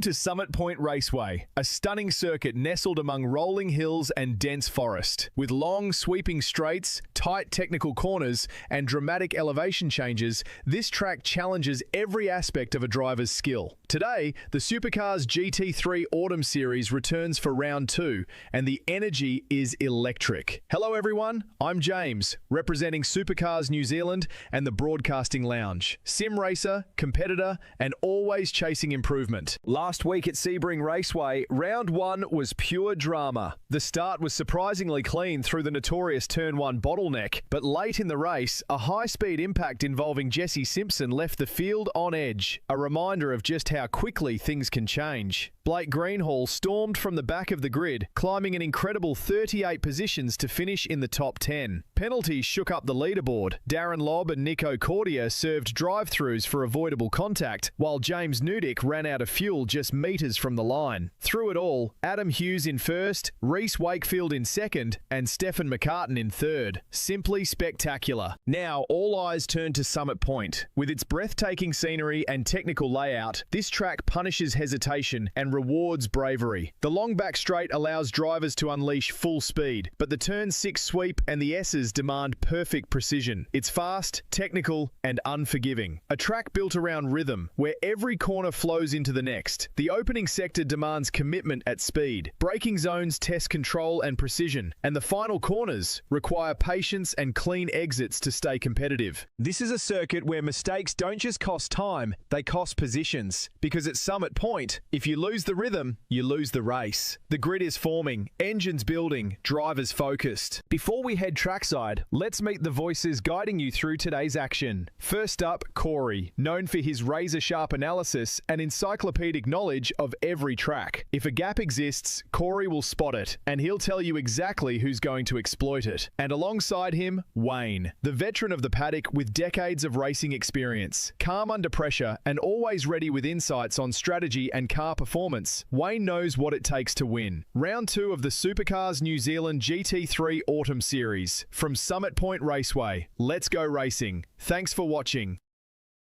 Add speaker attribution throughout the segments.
Speaker 1: To Summit Point Raceway, a stunning circuit nestled among rolling hills and dense forest. With long, sweeping straights, tight technical corners, and dramatic elevation changes, this track challenges every aspect of a driver's skill. Today, the SuperCars GT3 Autumn Series returns for round 2, and the energy is electric. Hello everyone, I'm James, representing SuperCars New Zealand and the Broadcasting Lounge. Sim racer, competitor, and always chasing improvement. Last week at Sebring Raceway, round 1 was pure drama. The start was surprisingly clean through the notorious Turn 1 bottleneck, but late in the race, a high-speed impact involving Jesse Simpson left the field on edge, a reminder of just how quickly things can change. Blake Greenhall stormed from the back of the grid, climbing an incredible 38 positions to finish in the top 10. Penalties shook up the leaderboard. Darren Lobb and Nico Cordia served drive-thrus for avoidable contact, while James Nudick ran out of fuel just metres from the line. Through it all, Adam Hughes in first, Reece Wakefield in second, and Stefan McCartan in third. Simply spectacular. Now, all eyes turn to Summit Point. With its breathtaking scenery and technical layout, this track punishes hesitation and rewards bravery. The long back straight allows drivers to unleash full speed, but the turn 6 sweep and the S's demand perfect precision. It's fast, technical, and unforgiving. A track built around rhythm, where every corner flows into the next. The opening sector demands commitment at speed. Braking zones test control and precision, and the final corners require patience and clean exits to stay competitive. This is a circuit where mistakes don't just cost time, they cost positions. Because at Summit Point, if you lose the rhythm, you lose the race. The grid is forming, engines building, drivers focused. Before we head trackside, let's meet the voices guiding you through today's action. First up, Corey, known for his razor-sharp analysis and encyclopedic knowledge of every track. If a gap exists, Corey will spot it, and he'll tell you exactly who's going to exploit it. And alongside him, Wayne, the veteran of the paddock with decades of racing experience. Calm under pressure and always ready with insights on strategy and car performance, Wayne knows what it takes to win. Round 2 of the SuperCars New Zealand GT3 Autumn Series. From Summit Point Raceway, let's go racing. Thanks for watching.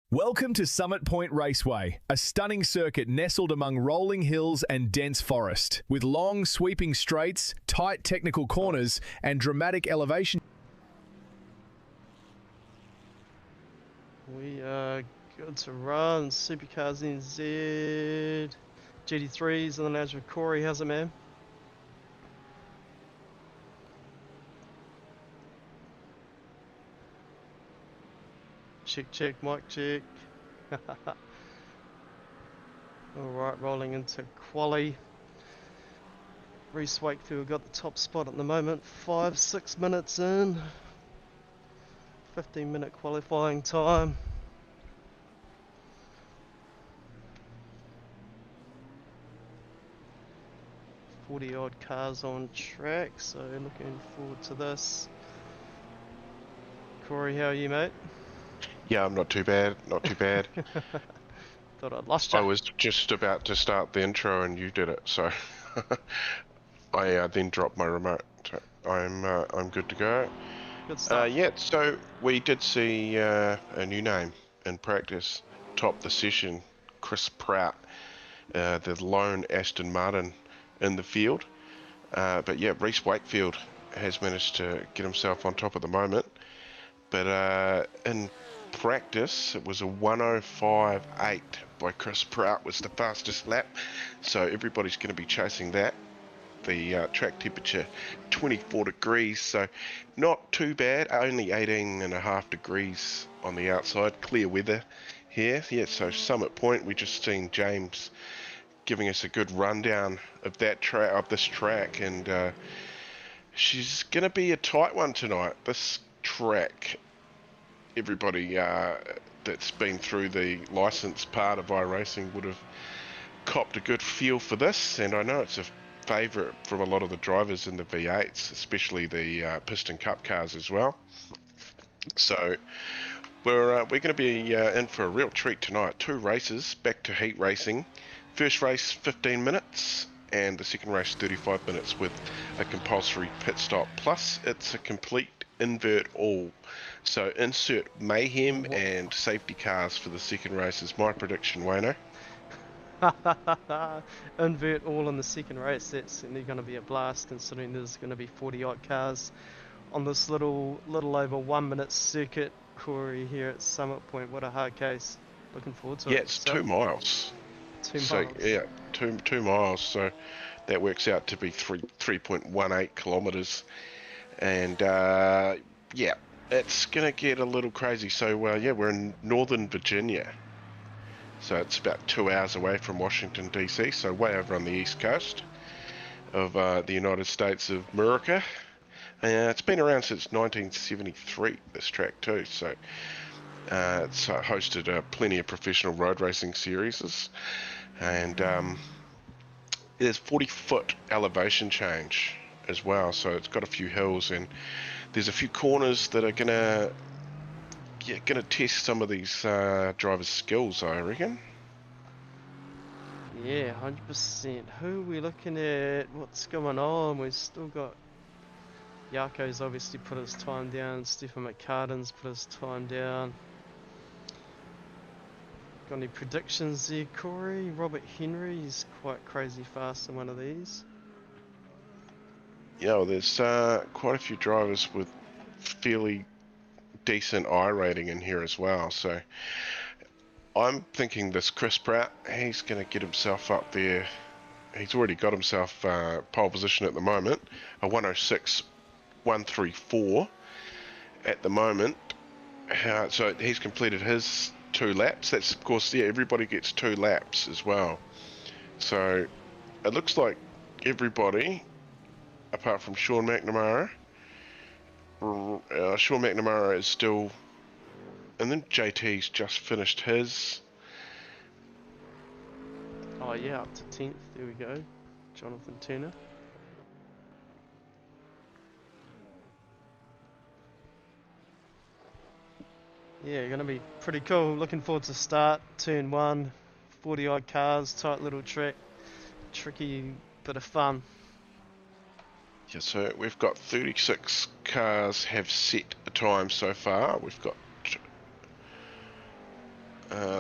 Speaker 1: Welcome to Summit Point Raceway, a stunning circuit nestled among rolling hills and dense forest. With long, sweeping straights, tight technical corners, and dramatic elevation.
Speaker 2: We are good to run. SuperCars NZ, GT3s on the lounge with Corey. How's it, man? Check, check, mic check. Alright, rolling into quali. Reece Wakefield got the top spot at the moment. 5-6 minutes in. 15-minute qualifying time. Odd cars on track, so looking forward to this. Corey, how are you, mate?
Speaker 3: Yeah, I'm not too bad, not too bad.
Speaker 2: Thought I'd lost you.
Speaker 3: I was just about to start the intro and you did it, so I then dropped my remote. So I'm good to go.
Speaker 2: Good stuff.
Speaker 3: Yeah, so we did see a new name in practice top the session, Chris Pratt, the lone Aston Martin in the field. But yeah, Reece Wakefield has managed to get himself on top at the moment. But in practice, it was a 1:05.8 by Chris Pratt was the fastest lap. So everybody's going to be chasing that. The track temperature 24 degrees, so not too bad. Only 18.5 degrees on the outside. Clear weather here. Yeah, so Summit Point, we just seen James giving us a good rundown of that track, of this track, and she's going to be a tight one tonight. This track, everybody that's been through the license part of iRacing would have copped a good feel for this, and I know it's a favourite from a lot of the drivers in the V8s, especially the Piston Cup cars as well. So we're going to be in for a real treat tonight. 2 races, back to heat racing. First race 15 minutes and the second race 35 minutes with a compulsory pit stop. Plus it's a complete invert all. So insert mayhem and safety cars for the second race is my prediction, Wayno.
Speaker 2: Invert all in the second race. That's going to be a blast, considering there's going to be 40 odd cars on this little over 1 minute circuit, Corey, here at Summit Point. What a hard case. Looking forward to
Speaker 3: Yeah,
Speaker 2: it.
Speaker 3: it's
Speaker 2: So,
Speaker 3: 2 miles.
Speaker 2: 2
Speaker 3: So
Speaker 2: miles.
Speaker 3: yeah, two miles. So that works out to be 3.18 kilometers. And yeah, it's gonna get a little crazy. So yeah, we're in Northern Virginia. So it's about 2 hours away from Washington DC. So way over on the east coast of the United States of America. It's been around since 1973. This track too. So it's hosted plenty of professional road racing series, and there's 40-foot elevation change as well. So it's got a few hills, and there's a few corners that are gonna test some of these drivers' skills, I reckon.
Speaker 2: Yeah, 100%. Who are we looking at? What's going on? We've still got Yarko's obviously put his time down. Stephen McCartan's put his time down. Got any predictions there, Corey? Robert Henry's quite crazy fast in one of these.
Speaker 3: Yeah, well, there's quite a few drivers with fairly decent I rating in here as well. So I'm thinking this Chris Pratt, he's going to get himself up there. He's already got himself pole position at the moment, a 106.134 at the moment. So he's completed his 2 laps. That's, of course, yeah, everybody gets 2 laps as well. So it looks like everybody, apart from Sean McNamara, Sean McNamara is still, and then JT's just finished his.
Speaker 2: Oh yeah, up to 10th. There we go. Jonathan Turner. Yeah, going to be pretty cool. Looking forward to start. Turn 1, 40 odd cars, tight little track. Tricky bit of fun.
Speaker 3: Yeah, so we've got 36 cars have set a time so far. We've got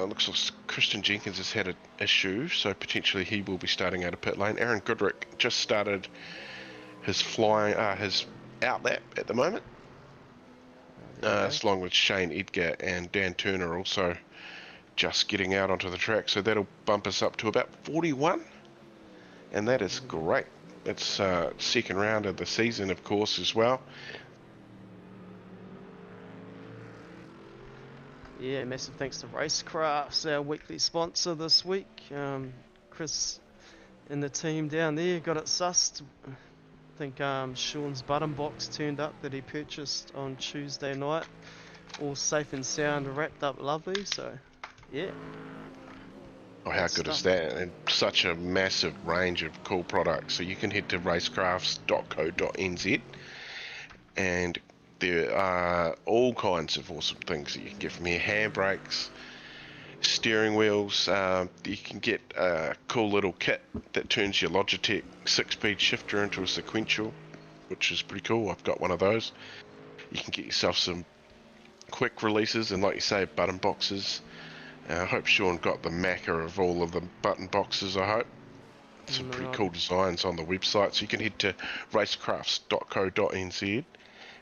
Speaker 3: looks like Christian Jenkins has had an issue, so potentially he will be starting out of pit lane. Aaron Goodrick just started his his out lap at the moment. Along with Shane Edgar and Dan Turner also just getting out onto the track, so that'll bump us up to about 41, and that is great. It's second round of the season, of course, as well.
Speaker 2: Yeah, massive thanks to Racecrafts, our weekly sponsor this week. Chris and the team down there got it sussed. I think Sean's button box turned up that he purchased on Tuesday night. All safe and sound, wrapped up lovely, so yeah.
Speaker 3: Oh, how good is that? And such a massive range of cool products. So you can head to racecrafts.co.nz, and there are all kinds of awesome things that you can get from here. Handbrakes, steering wheels. You can get a cool little kit that turns your Logitech 6-speed shifter into a sequential, which is pretty cool. I've got one of those. You can get yourself some quick releases, and like you say, button boxes. I hope Sean got the macca of all of the button boxes, I hope. Some pretty cool designs on the website. So you can head to racecrafts.co.nz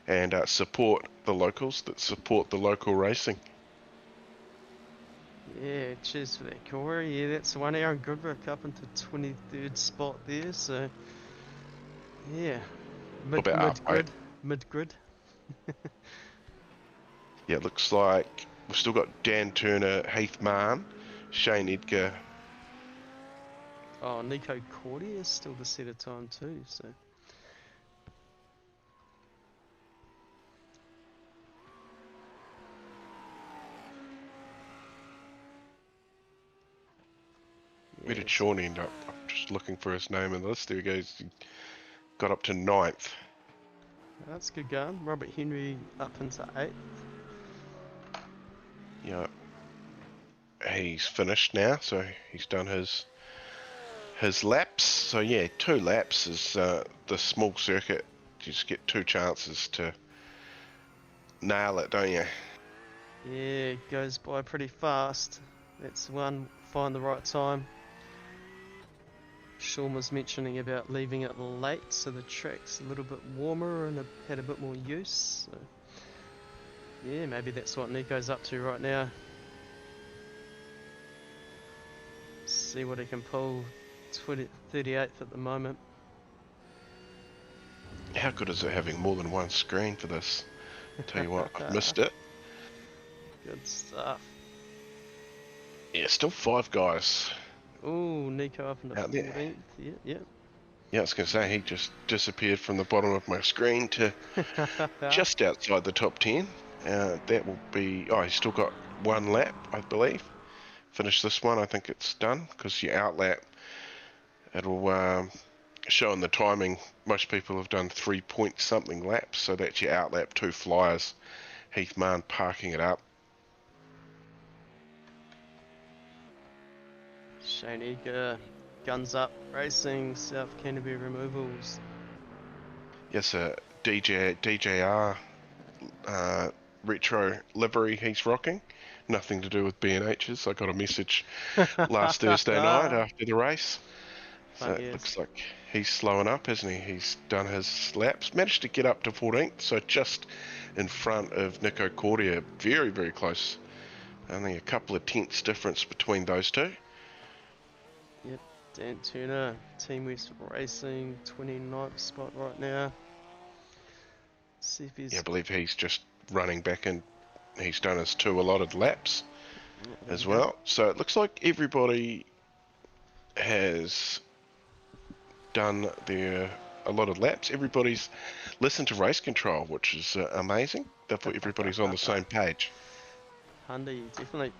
Speaker 3: and support the locals that support the local racing.
Speaker 2: Yeah, cheers for that, Corey. Yeah, that's the one. Aaron Goodrick up into 23rd spot there, so yeah, mid-grid.
Speaker 3: Yeah, it looks like we've still got Dan Turner, Heath Mahon, Shane Edgar.
Speaker 2: Oh, Nico Cordy is still the set of time too, so.
Speaker 3: Where did Sean end up? I'm just looking for his name in the list. There he goes. He got up to 9th.
Speaker 2: That's good going. Robert Henry up into 8th.
Speaker 3: Yeah. He's finished now, so he's done his laps. So yeah, 2 laps is the small circuit. You just get 2 chances to nail it, don't you?
Speaker 2: Yeah, it goes by pretty fast. That's one. Find the right time. Sean was mentioning about leaving it late so the track's a little bit warmer and had a bit more use. So, yeah, maybe that's what Nico's up to right now. See what he can pull. 38th at the moment.
Speaker 3: How good is it having more than one screen for this? Tell you what, I've missed it.
Speaker 2: Good stuff.
Speaker 3: Yeah, still 5 guys
Speaker 2: Ooh, Nico up in the
Speaker 3: out there.
Speaker 2: 14th. Yeah, yeah.
Speaker 3: Yeah, I was going to say, he just disappeared from the bottom of my screen to just outside the top 10. That will be... Oh, he's still got 1 lap, I believe. Finish this one, I think it's done, because your outlap, it'll show in the timing. Most people have done 3 point something laps, so that's your outlap, 2 flyers. Heath Mann parking it up.
Speaker 2: Shane Eager, Guns Up Racing, South Canterbury Removals.
Speaker 3: Yes, a DJR retro livery he's rocking. Nothing to do with B&H's. I got a message last Thursday night after the race. So it looks like he's slowing up, hasn't he? He's done his laps. Managed to get up to 14th, so just in front of Nico Cordia. Very, very close. Only a couple of tenths difference between those two.
Speaker 2: Yep, Dan Turner, Team West Racing, 29th spot right now. See if he's...
Speaker 3: Yeah, I believe he's just running back and he's done his 2 allotted laps as well. So it looks like everybody has done their allotted laps. Everybody's listened to race control, which is amazing. Therefore, everybody's on the same page.
Speaker 2: Hundy, definitely.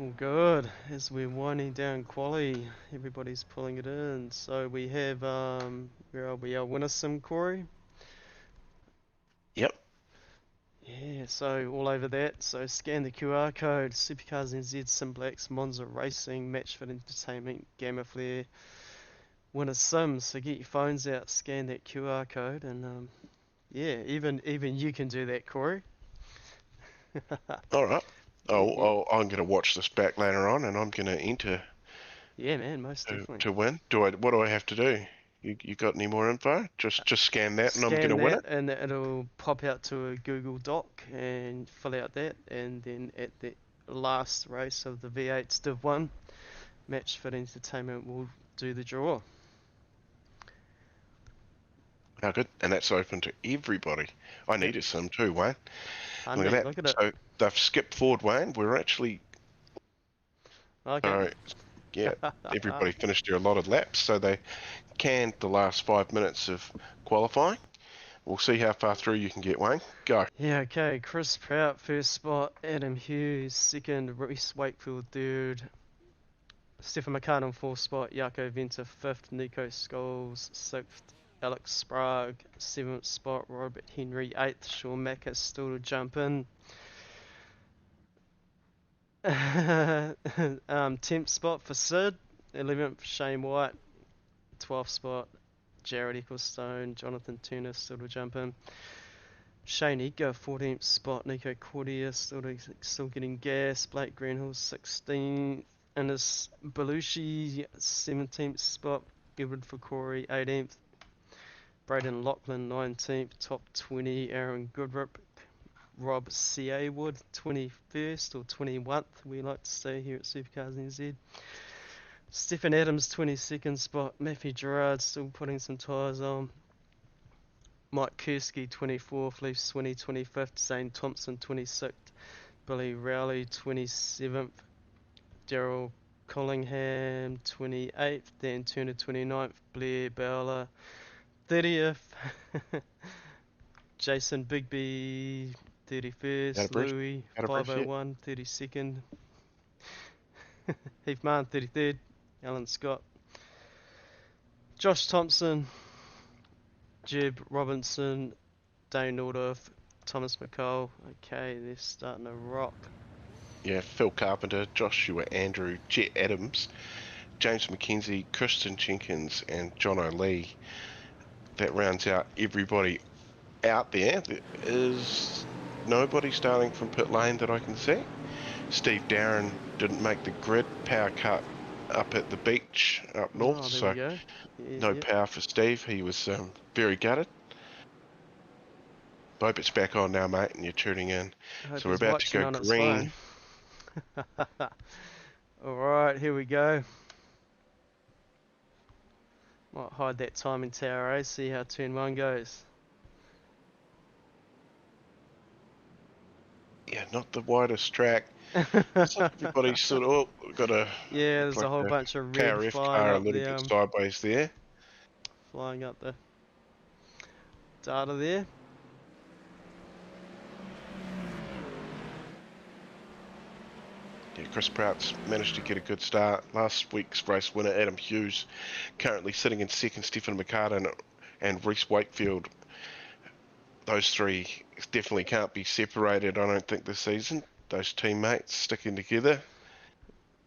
Speaker 2: All good. As we're winding down quali, everybody's pulling it in. So we have, where are we? Our winner sim, Corey.
Speaker 3: Yep.
Speaker 2: Yeah, so all over that. So scan the QR code. SuperCars NZ, Sim Blacks, Monza Racing, Match Fit Entertainment, Gamma Flare, Winner Sims. So get your phones out, scan that QR code, and yeah, even you can do that, Corey.
Speaker 3: All right. I'm going to watch this back later on, and I'm going to enter.
Speaker 2: Yeah, man, most definitely.
Speaker 3: To win. What do I have to do? You got any more info? Just scan that, and I'm going to win it.
Speaker 2: And it'll pop out to a Google Doc and fill out that, and then at the last race of the V8's Div 1, Match Fit Entertainment will do the draw.
Speaker 3: How good. And that's open to everybody. I need a sim too, Wayne. Look at that.
Speaker 2: Look at it.
Speaker 3: So they've skipped forward, Wayne. We're actually...
Speaker 2: Okay.
Speaker 3: Yeah, everybody finished their allotted laps, so they canned the last 5 minutes of qualifying. We'll see how far through you can get, Wayne. Go.
Speaker 2: Yeah, okay. Chris Prout, first spot. Adam Hughes, second. Reese Wakefield, third. Stefan McCartan, fourth spot. Jaco Venter, fifth. Nico Scholes, sixth. Alex Sprague, seventh spot. Robert Henry, eighth. Sean Macca still to jump in. 10th spot for Sid. 11th for Shane White. 12th spot. Jared Ecclestone, Jonathan Turner still to jump in. Shane Edgar, 14th spot. Nico Cordia still getting gas. Blake Greenhill, 16th. Innes Belushi, 17th spot. Edward Fakori, 18th. Braden Lachlan, 19th. Top 20. Aaron Goodrip. Rob C.A. Wood, 21st or 21st, we like to say here at SuperCars NZ. Stephen Adams, 22nd spot. Matthew Gerard still putting some tyres on. Mike Kursky, 24th. Leaf Swinney, 25th. Zane Thompson, 26th. Billy Rowley, 27th. Daryl Collingham, 28th. Dan Turner, 29th. Blair Bowler, 30th. Jason Bigby, 31st, Louis, 501, 32nd, Heath Mann, 33rd, Alan Scott, Josh Thompson, Jeb Robinson, Dane Nordorf, Thomas McCall. Okay, they're starting to rock.
Speaker 3: Yeah, Phil Carpenter, Joshua Andrew, Jet Adams, James McKenzie, Christian Jenkins, and John O'Lee. That rounds out everybody out there. There is nobody starting from pit lane that I can see. Steve Darren didn't make the grid. Power cut up at the beach up north,
Speaker 2: Oh, there
Speaker 3: so
Speaker 2: we go. Yeah,
Speaker 3: no
Speaker 2: yep.
Speaker 3: power for Steve. He was very gutted. Hope it's back on now, mate, and you're tuning in.
Speaker 2: I hope
Speaker 3: So we're
Speaker 2: he's
Speaker 3: about to
Speaker 2: watching
Speaker 3: go
Speaker 2: on his
Speaker 3: green.
Speaker 2: phone. Alright, here we go. Might hide that timing tower, see how turn 1 goes.
Speaker 3: Yeah, not the widest track. It's like everybody's sort of got a
Speaker 2: Yeah,
Speaker 3: look
Speaker 2: there's
Speaker 3: like
Speaker 2: a whole
Speaker 3: a
Speaker 2: bunch of red
Speaker 3: KRF
Speaker 2: flying
Speaker 3: car a
Speaker 2: up
Speaker 3: little
Speaker 2: the
Speaker 3: bit sideways there.
Speaker 2: data there.
Speaker 3: Yeah, Chris Prout's managed to get a good start. Last week's race winner, Adam Hughes, currently sitting in second. Stephen McCartan and Reese Wakefield. Those three definitely can't be separated, I don't think, this season. Those teammates sticking together.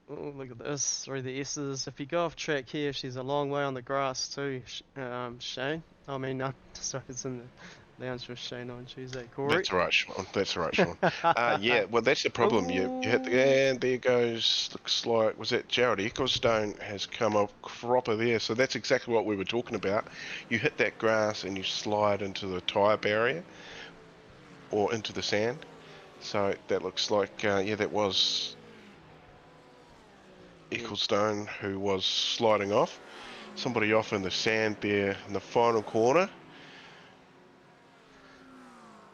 Speaker 2: Oh, look at this, through the S's. If you go off track here, she's a long way on the grass too, Shane. I mean, sorry, it's in the lounge with Shane on Tuesday. Corey.
Speaker 3: That's all right, Sean. That's all right, Sean. Yeah, well, that's the problem. You hit the... And there goes, looks like, was that Jared Ecclestone has come up cropper there. So that's exactly what we were talking about. You hit that grass and you slide into the tyre barrier or into the sand. So that looks like, yeah, that was Ecclestone who was sliding off. Somebody off in the sand there in the final corner.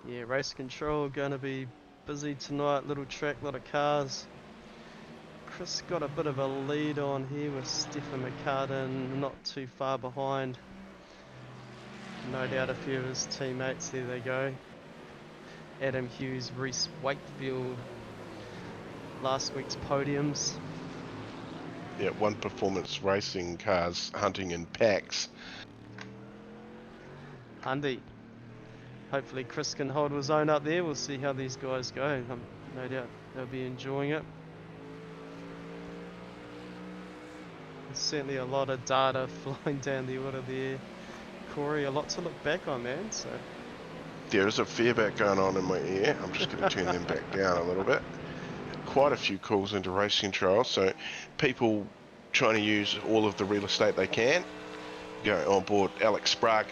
Speaker 2: Yeah, race control gonna be busy tonight. Little track, lot of cars. Chris got a bit of a lead on here with Stephen McCartan, not too far behind. No doubt a few of his teammates, there they go. Adam Hughes, Reese Wakefield, last week's podiums.
Speaker 3: Yeah, One Performance Racing cars hunting in packs.
Speaker 2: Andy. Hopefully Chris can hold his own up there. We'll see how these guys go. No doubt they'll be enjoying it. There's certainly a lot of data flying down the order there. Corey, a lot to look back on, man. So
Speaker 3: There is a fair bit going on in my ear. I'm just going to turn them back down a little bit. Quite a few calls into race control, so people trying to use all of the real estate they can. Go on board. Alex Sprague.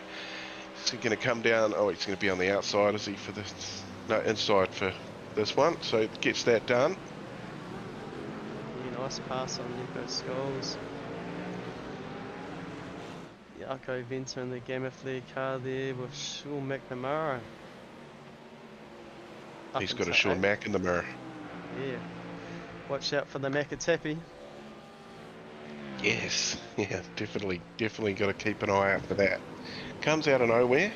Speaker 3: Is he going to come down? Oh, he's going to be on the outside, is he, for this? No, inside for this one. So gets that done.
Speaker 2: yeah, nice pass on Nico Scholes. Jaco Venter in the Gamma Flare car there with Sean McNamara.
Speaker 3: He's got a Sean Mack in the mirror.
Speaker 2: Yeah. Watch out for the Makatapi.
Speaker 3: Yes, yeah, definitely got to keep an eye out for that. Comes out of nowhere.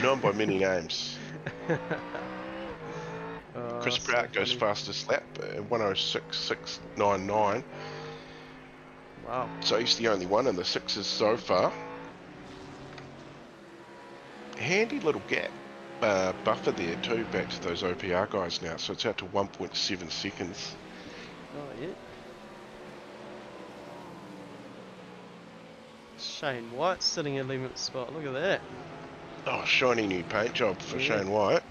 Speaker 3: Known by many names. Chris Prout goes fastest lap, 106.699.
Speaker 2: Wow.
Speaker 3: So he's the only one in the sixes so far. Handy little gap buffer there too, back to those OPR guys now. So it's out to 1.7 seconds.
Speaker 2: Oh, yeah. Shane White sitting in 11th spot. Look at that.
Speaker 3: Oh, shiny new paint job for Shane White.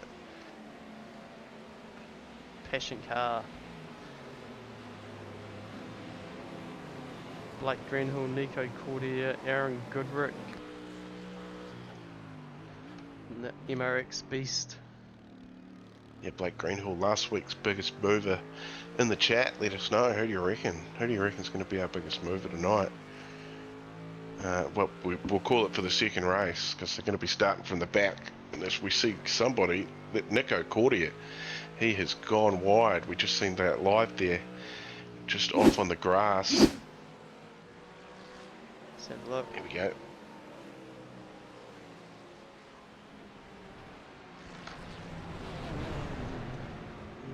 Speaker 2: Passion car. Blake Greenhill, Nico Cordier, Aaron Goodrick. And the MRX Beast.
Speaker 3: Yeah, Blake Greenhill, last week's biggest mover. In the chat, let us know. Who do you reckon? Who do you reckon is going to be our biggest mover tonight? Well, we'll call it for the second race because they're going to be starting from the back. And as we see somebody, that Nico Cordier, he has gone wide. We just seen that live there, just off on the grass.
Speaker 2: Let's have a look.
Speaker 3: Here we go.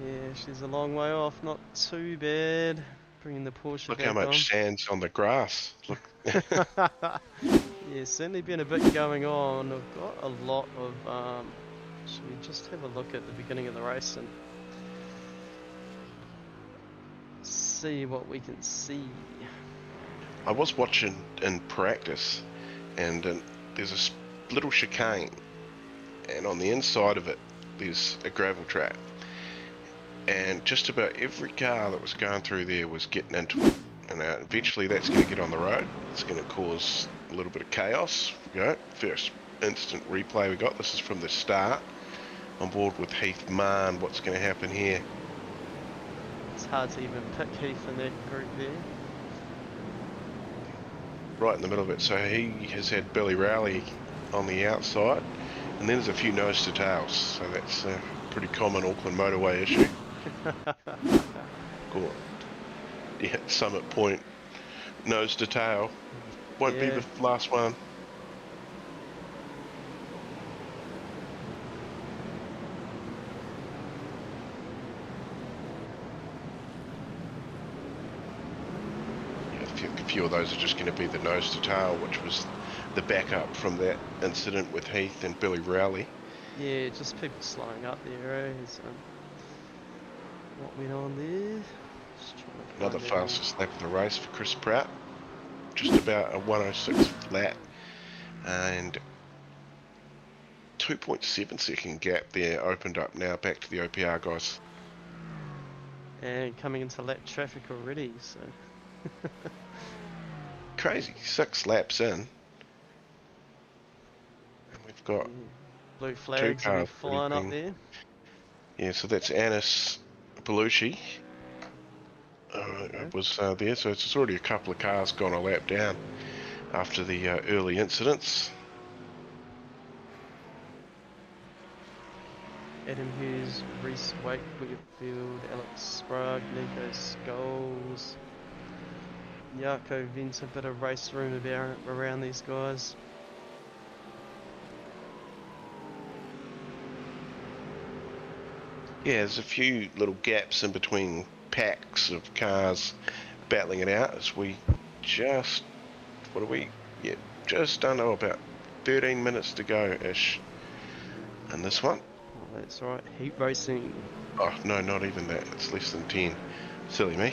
Speaker 2: Yeah, she's a long way off. Not too bad. Bringing the Porsche
Speaker 3: Look
Speaker 2: back
Speaker 3: how much sand's on the grass. Look.
Speaker 2: Yeah, certainly been a bit going on. I've got a lot of. Should we just have a look at the beginning of the race and see what we can see?
Speaker 3: I was watching in practice, and there's a little chicane, and on the inside of it, there's a gravel trap. And just about every car that was going through there was getting into it. And eventually that's going to get on the road. It's going to cause a little bit of chaos. Here we go. First instant replay we got. This is from the start. On board with Heath Mann. What's going to happen here?
Speaker 2: It's hard to even pick Heath in that group there.
Speaker 3: Right in the middle of it. So he has had Billy Rowley on the outside. And then there's a few nose to tails. So that's a pretty common Auckland motorway issue. Cool. Yeah, Summit Point, nose to tail. Won't be the last one. Yeah, a few of those are just going to be the nose to tail, which was the backup from that incident with Heath and Billy Rowley.
Speaker 2: Yeah, just people slowing up there, eh? So, what went on there?
Speaker 3: Another fastest lap of the race for Chris Pratt. Just about a 106 lap. And 2.7 second gap there opened up now back to the OPR guys.
Speaker 2: And coming into lap traffic already, so.
Speaker 3: Crazy, 6 laps in. And we've got
Speaker 2: blue flags will be flying up there.
Speaker 3: Yeah, so that's Anis Belushi. Was there, so it's already a couple of cars gone a lap down after the early incidents.
Speaker 2: Adam Hughes, Reese Wakefield, Alex Sprague, Nico Scholes, Jaco Vents, a bit of race room around these guys.
Speaker 3: Yeah, there's a few little gaps in between packs of cars battling it out as we just, what are we? Yeah, just don't know, about 13 minutes to go-ish in this one.
Speaker 2: Oh, that's right, heat racing.
Speaker 3: Oh, no, not even that. It's less than 10. Silly me.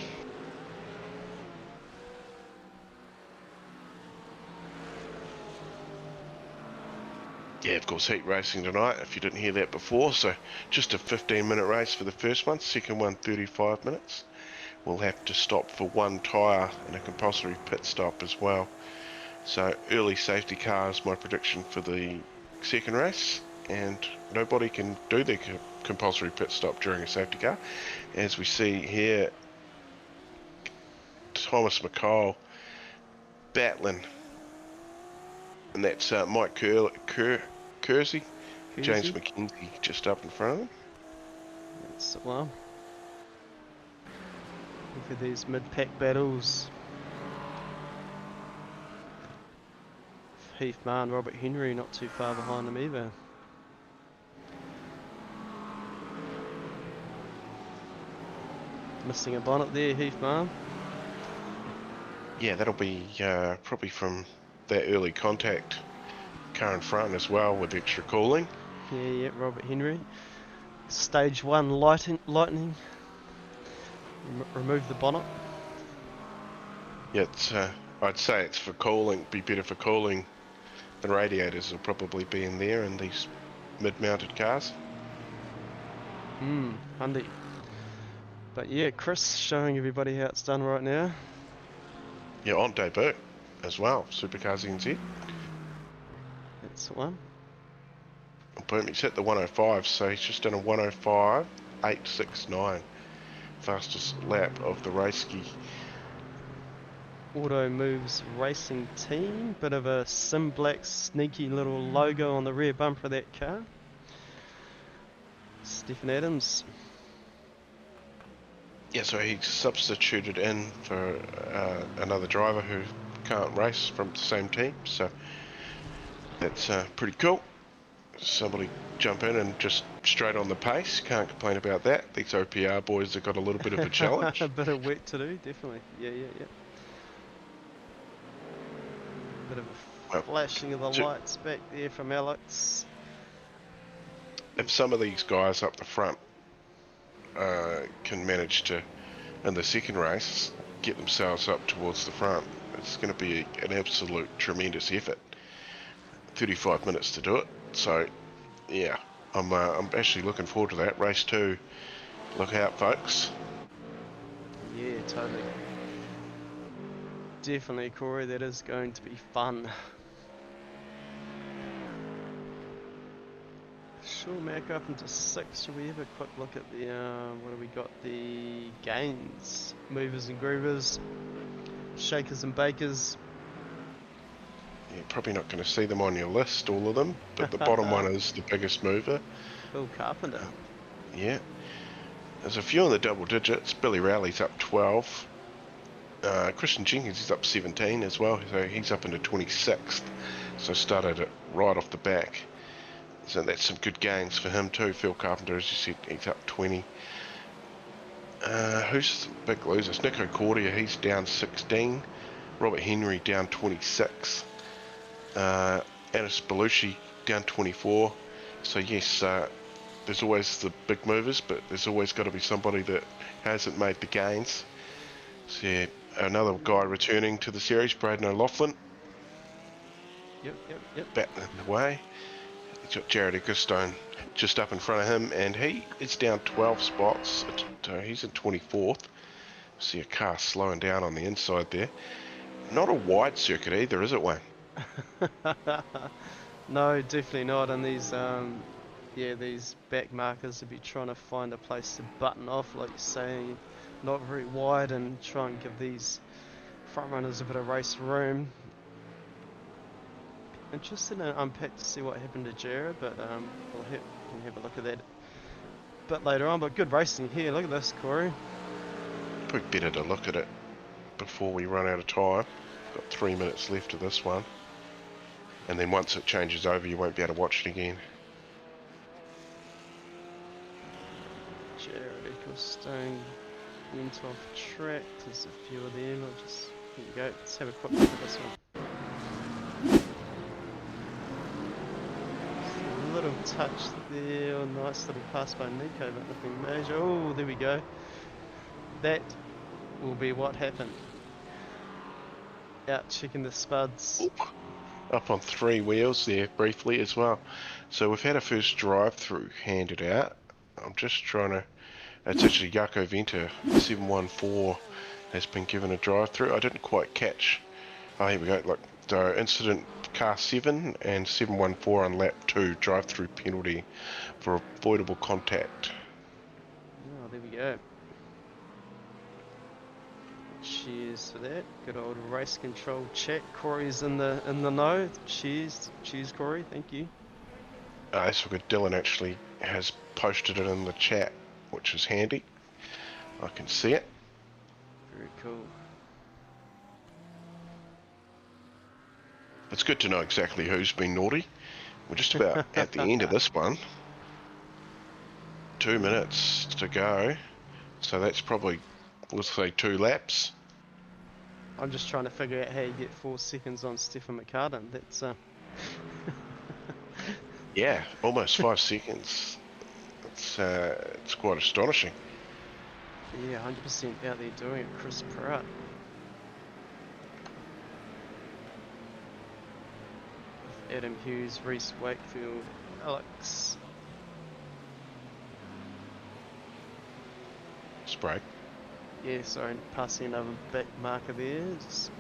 Speaker 3: Yeah, of course, heat racing tonight, if you didn't hear that before. So just a 15-minute race for the first one, second one 35 minutes. We'll have to stop for one tyre and a compulsory pit stop as well. So early safety car is my prediction for the second race, and nobody can do their compulsory pit stop during a safety car. As we see here, Thomas McCall battling, and that's Mike Kersey, James McKenzie just up in front of him.
Speaker 2: That's the one. Look at these mid-pack battles. Heath Mann, Robert Henry not too far behind them either. Missing a bonnet there, Heath Mann.
Speaker 3: Yeah, that'll be probably from that early contact car in front as well with extra cooling.
Speaker 2: Yeah, Robert Henry. Stage 1 lightning. Remove the bonnet.
Speaker 3: Yeah, it's, I'd say it's for cooling, be better for cooling. The radiators will probably be in there in these mid-mounted cars.
Speaker 2: Handy. But yeah, Chris showing everybody how it's done right now.
Speaker 3: Yeah, on debut as well, SuperCars NZ.
Speaker 2: That's the one.
Speaker 3: Boom, he's hit the 105, so he's just done a 105.869. Fastest lap of the race ski.
Speaker 2: Auto Moves Racing Team. Bit of a Sim Black sneaky little logo on the rear bumper of that car. Stephen Adams.
Speaker 3: Yeah, so he substituted in for another driver who can't race from the same team, so that's pretty cool. Somebody jump in and just straight on the pace, can't complain about that. These OPR boys have got a little bit of a challenge.
Speaker 2: A bit of work to do, definitely. Yeah. Bit of a flashing of the lights back there from Alex.
Speaker 3: If some of these guys up the front can manage to, in the second race, get themselves up towards the front, it's going to be an absolute tremendous effort. 35 minutes to do it, so yeah, I'm actually looking forward to that. Race 2, look out folks.
Speaker 2: Yeah, totally. definitely, Corey. That is going to be fun. Sure, Mac up into 6. Shall we have a quick look at the, what have we got? The gains. Movers and groovers. Shakers and bakers.
Speaker 3: You're probably not going to see them on your list, all of them, but the bottom one is the biggest mover.
Speaker 2: Bill Carpenter.
Speaker 3: Yeah. There's a few in the double digits. Billy Rowley's up 12. Christian Jenkins is up 17 as well, so he's up into 26th. So started it right off the back. So that's some good gains for him too. Phil Carpenter, as you said, he's up 20. Who's the big losers? Nico Cordia, he's down 16. Robert Henry down 26. Anis Belushi down 24. So yes, there's always the big movers, but there's always got to be somebody that hasn't made the gains. So yeah, another guy returning to the series, Braden O'Loughlin.
Speaker 2: Yep.
Speaker 3: Batting in the way. He's got Jared Eggestone just up in front of him, and he is down 12 spots. He's in 24th. See a car slowing down on the inside there. Not a wide circuit either, is it, Wayne?
Speaker 2: No, definitely not. And these, these back markers will be trying to find a place to button off, like you say, not very wide, and try and give these front runners a bit of race room. Interested in unpack to see what happened to Jared, but we'll have a look at that a bit later on. But good racing here. Look at this, Corey.
Speaker 3: Probably better to look at it before we run out of time. Got 3 minutes left of this one, and then once it changes over, you won't be able to watch it again.
Speaker 2: Jared Ecclestone went off track. There's a few of them. Here you go. Let's have a quick look at this one. Little touch there, a nice little pass by Nico, but nothing major. Oh, there we go. That will be what happened. Out checking the spuds.
Speaker 3: Oop. Up on 3 wheels there briefly as well. So we've had a first drive-through handed out. I'm just trying to... It's actually Jaco Venter, 714, has been given a drive-through. I didn't quite catch... Oh, here we go. Look, so incident car 7 and 714 on lap 2, drive-through penalty for avoidable contact.
Speaker 2: Oh, there we go. Cheers for that. Good old race control chat. Corey's in the know. Cheers, Corey. Thank you.
Speaker 3: That's good. Dylan actually has posted it in the chat, which is handy. I can see it.
Speaker 2: Very cool.
Speaker 3: It's good to know exactly who's been naughty. We're just about at the end of this one. 2 minutes to go. So that's probably, let's say, 2 laps.
Speaker 2: I'm just trying to figure out how you get 4 seconds on Stefan McCartan. That's
Speaker 3: Yeah, almost 5 seconds. It's quite astonishing.
Speaker 2: yeah, 100% out there doing it. Chris Pratt. Adam Hughes, Reese Wakefield, Alex.
Speaker 3: Spray.
Speaker 2: Yeah, sorry, passing another back marker there. Just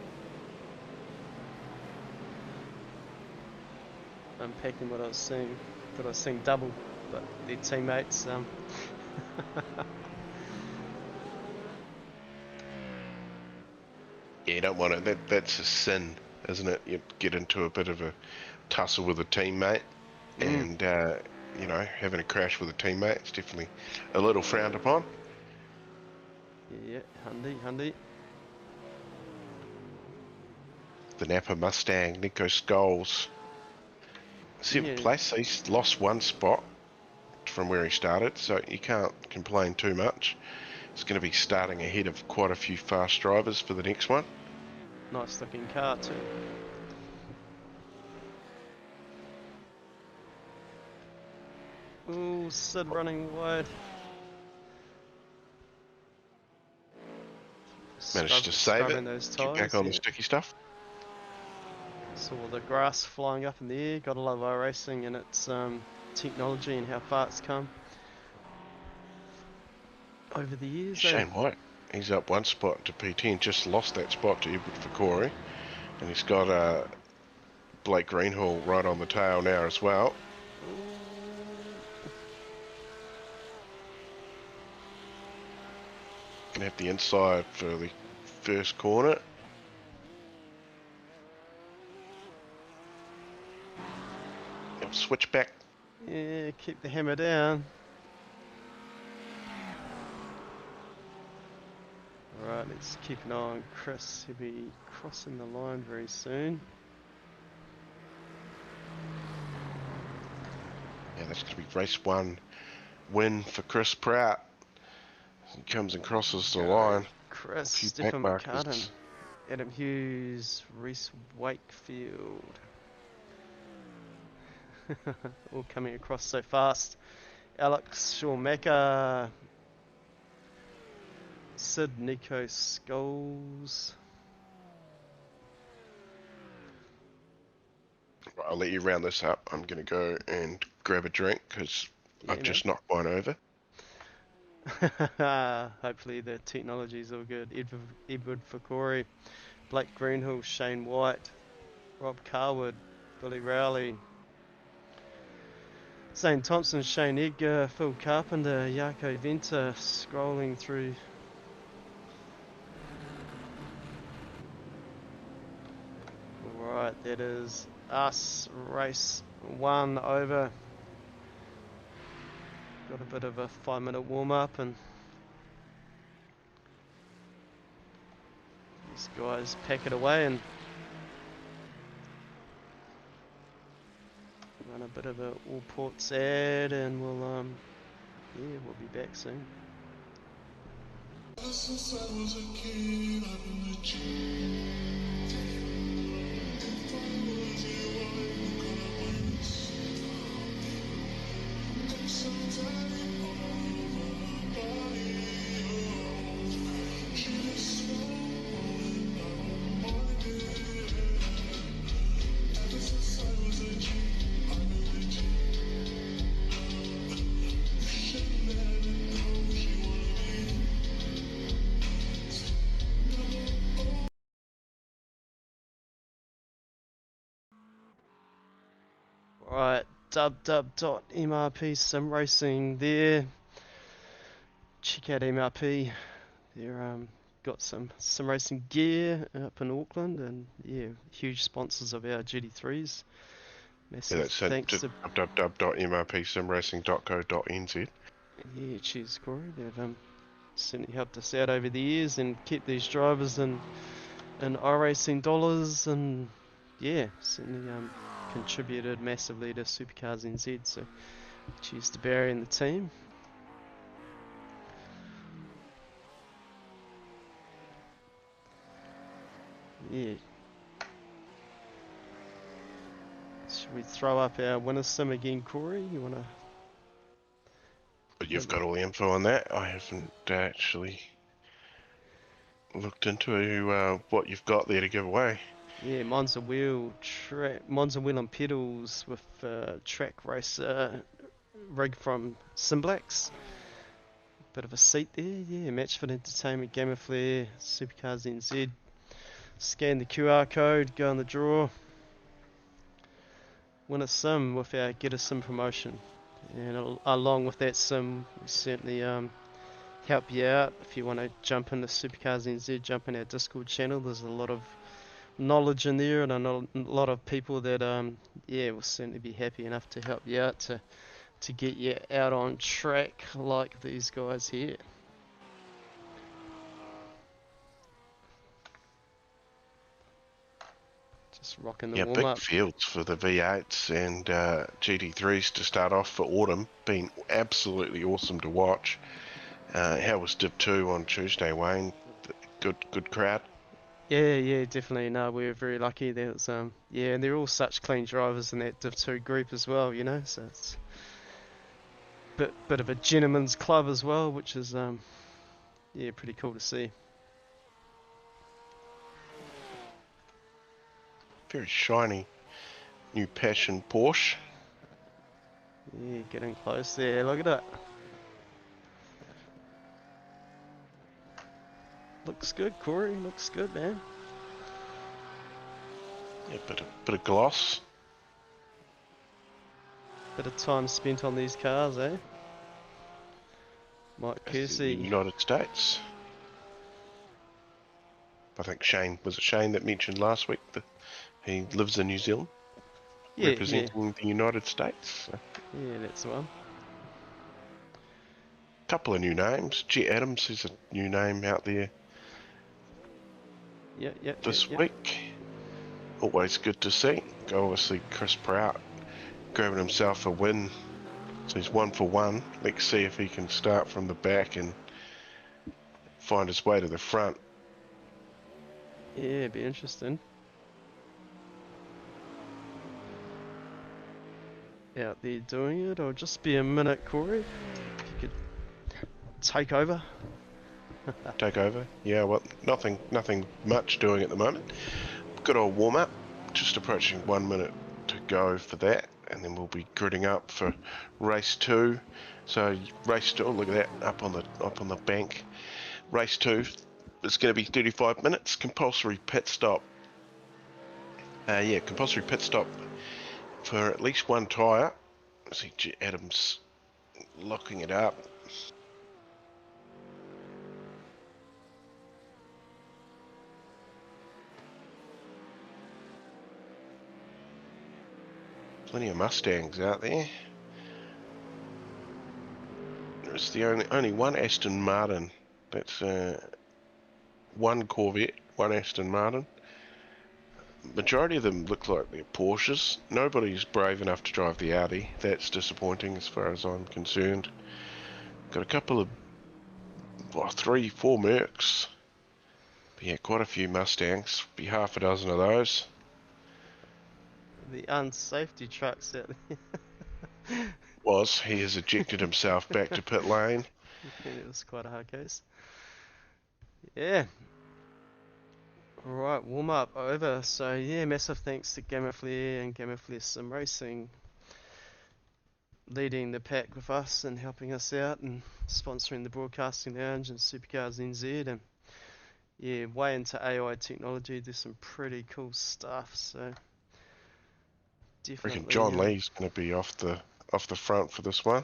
Speaker 2: unpacking what I was seeing. Thought I was seeing double, but their teammates.
Speaker 3: Yeah, you don't want to. That's a sin, isn't it? You get into a bit of a tussle with a teammate, and you know, having a crash with a teammate, it's definitely a little frowned upon.
Speaker 2: Yeah, handy.
Speaker 3: The Napa Mustang, Nico Scholes, 7th place. He's lost 1 spot from where he started, so you can't complain too much. He's going to be starting ahead of quite a few fast drivers for the next one.
Speaker 2: Nice looking car too. Ooh, Sid running wide.
Speaker 3: Managed to save it,
Speaker 2: those
Speaker 3: get
Speaker 2: tires,
Speaker 3: back on the sticky stuff.
Speaker 2: Saw the grass flying up in the air. Gotta love iRacing and its technology and how far it's come over the years.
Speaker 3: Shane White, He's up one spot to P10, just lost that spot to Edward Fakori. And he's got Blake Greenhall right on the tail now as well. Gonna have the inside for the first corner. Yep, switch back.
Speaker 2: Yeah, keep the hammer down. Alright, let's keep an eye on Chris. He'll be crossing the line very soon.
Speaker 3: Yeah, that's going to be race 1 win for Chris Pratt. He comes and crosses the line.
Speaker 2: Chris,
Speaker 3: A few
Speaker 2: Stephen
Speaker 3: back
Speaker 2: McCartan,
Speaker 3: markers.
Speaker 2: Adam Hughes, Reese Wakefield. All coming across so fast. Alex Shawmeka, Sid Nico Scholes.
Speaker 3: Right, I'll let you round this up. I'm going to go and grab a drink because
Speaker 2: Yeah,
Speaker 3: I've just knocked mine over.
Speaker 2: Hopefully the technology's all good. Edward Fakori, Blake Greenhill, Shane White, Rob Carwood, Billy Rowley, Zane Thompson, Shane Edgar, Phil Carpenter, Jaco Venter scrolling through. Alright, that is us, race 1 over. Got a bit of a 5-minute warm-up and these guys pack it away and run a bit of a all ports ad and we'll be back soon.
Speaker 4: Since I was a kid, I've been the G. If I was you, I'm gonna miss. I'm so tired of my body. She just won't I don't mind it. Ever since I was a G, I've been the G. She never know she wanna be.
Speaker 2: Right, www.mrp sim racing there. Check out MRP. They're got some sim racing gear up in Auckland and yeah, huge sponsors of our GT3s.
Speaker 3: Yeah,
Speaker 2: Massive
Speaker 3: that's
Speaker 2: thanks to
Speaker 3: www.mrpsimracing.co.nz.
Speaker 2: yeah, cheers Corey. They've certainly helped us out over the years and kept these drivers in iRacing dollars and yeah, certainly contributed massively to SuperCars NZ. So cheers to Barry and the team. Yeah. Should we throw up our winner sim again, Corey? You wanna?
Speaker 3: But you've got all the info on that. I haven't actually looked into what you've got there to give away.
Speaker 2: Yeah, Monza wheel and pedals with track racer rig from Simblax. Bit of a seat there, yeah. Matchfit Entertainment, Gamer Flare, Supercars NZ. Scan the QR code, go on the draw. Win a sim with our Get a Sim promotion. And along with that sim, we certainly help you out. If you want to jump into Supercars NZ, jump in our Discord channel. There's a lot of knowledge in there and I know a lot of people that will certainly be happy enough to help you out to get you out on track like these guys here. Just rocking the warm
Speaker 3: Big
Speaker 2: up.
Speaker 3: fields for the V8s and GT3s to start off for autumn. Been absolutely awesome to watch. How was Div 2 on Tuesday, Wayne? Good crowd.
Speaker 2: Yeah, definitely. No, we were very lucky. There was and they're all such clean drivers in that Div 2 group as well, you know. So it's bit of a gentleman's club as well, which is pretty cool to see.
Speaker 3: Very shiny new Passion Porsche.
Speaker 2: Yeah, getting close there. Look at it. looks good, Corey. Looks good, man.
Speaker 3: Yeah, bit of gloss.
Speaker 2: Bit of time spent on these cars, eh? Mike
Speaker 3: That's the
Speaker 2: Kersey.
Speaker 3: United States. I think Shane, was it Shane that mentioned last week that he lives in New Zealand,
Speaker 2: Yeah,
Speaker 3: representing the United States? So,
Speaker 2: yeah, that's the one.
Speaker 3: couple of new names. Jet Adams is a new name out there
Speaker 2: Yeah,
Speaker 3: this week. Always good to see. Obviously, Chris Prout grabbing himself a win. So he's 1 for 1. Let's see if he can start from the back and find his way to the front.
Speaker 2: Yeah, it'd be interesting. Out there doing it, or just be a minute, Corey. If you could take over.
Speaker 3: Take over. Yeah, well, nothing much doing at the moment. Good old warm up. Just approaching 1 minute to go for that, and then we'll be gridding up for race 2. So race 2, look at that up on the bank. Race 2 is going to be 35 minutes. Compulsory pit stop. Compulsory pit stop for at least one tyre. See Adams locking it up. Plenty of Mustangs out there. There's the only one Aston Martin. That's one Corvette, one Aston Martin. Majority of them look like they're Porsches. Nobody's brave enough to drive the Audi. That's disappointing as far as I'm concerned. Got a couple of, 3, 4 Mercs. But yeah, quite a few Mustangs. Be half a dozen of those.
Speaker 2: The unsafety trucks out there.
Speaker 3: He has ejected himself back to pit lane.
Speaker 2: It was quite a hard case. Yeah. Alright, warm up over. So yeah, massive thanks to Gamma Flare and Gamma Flare Sim Racing leading the pack with us and helping us out and sponsoring the Broadcasting Lounge and SuperCars NZ, and yeah, way into AI technology. There's some pretty cool stuff, so
Speaker 3: I
Speaker 2: definitely.
Speaker 3: reckon John Lee's going to be off the front for this one.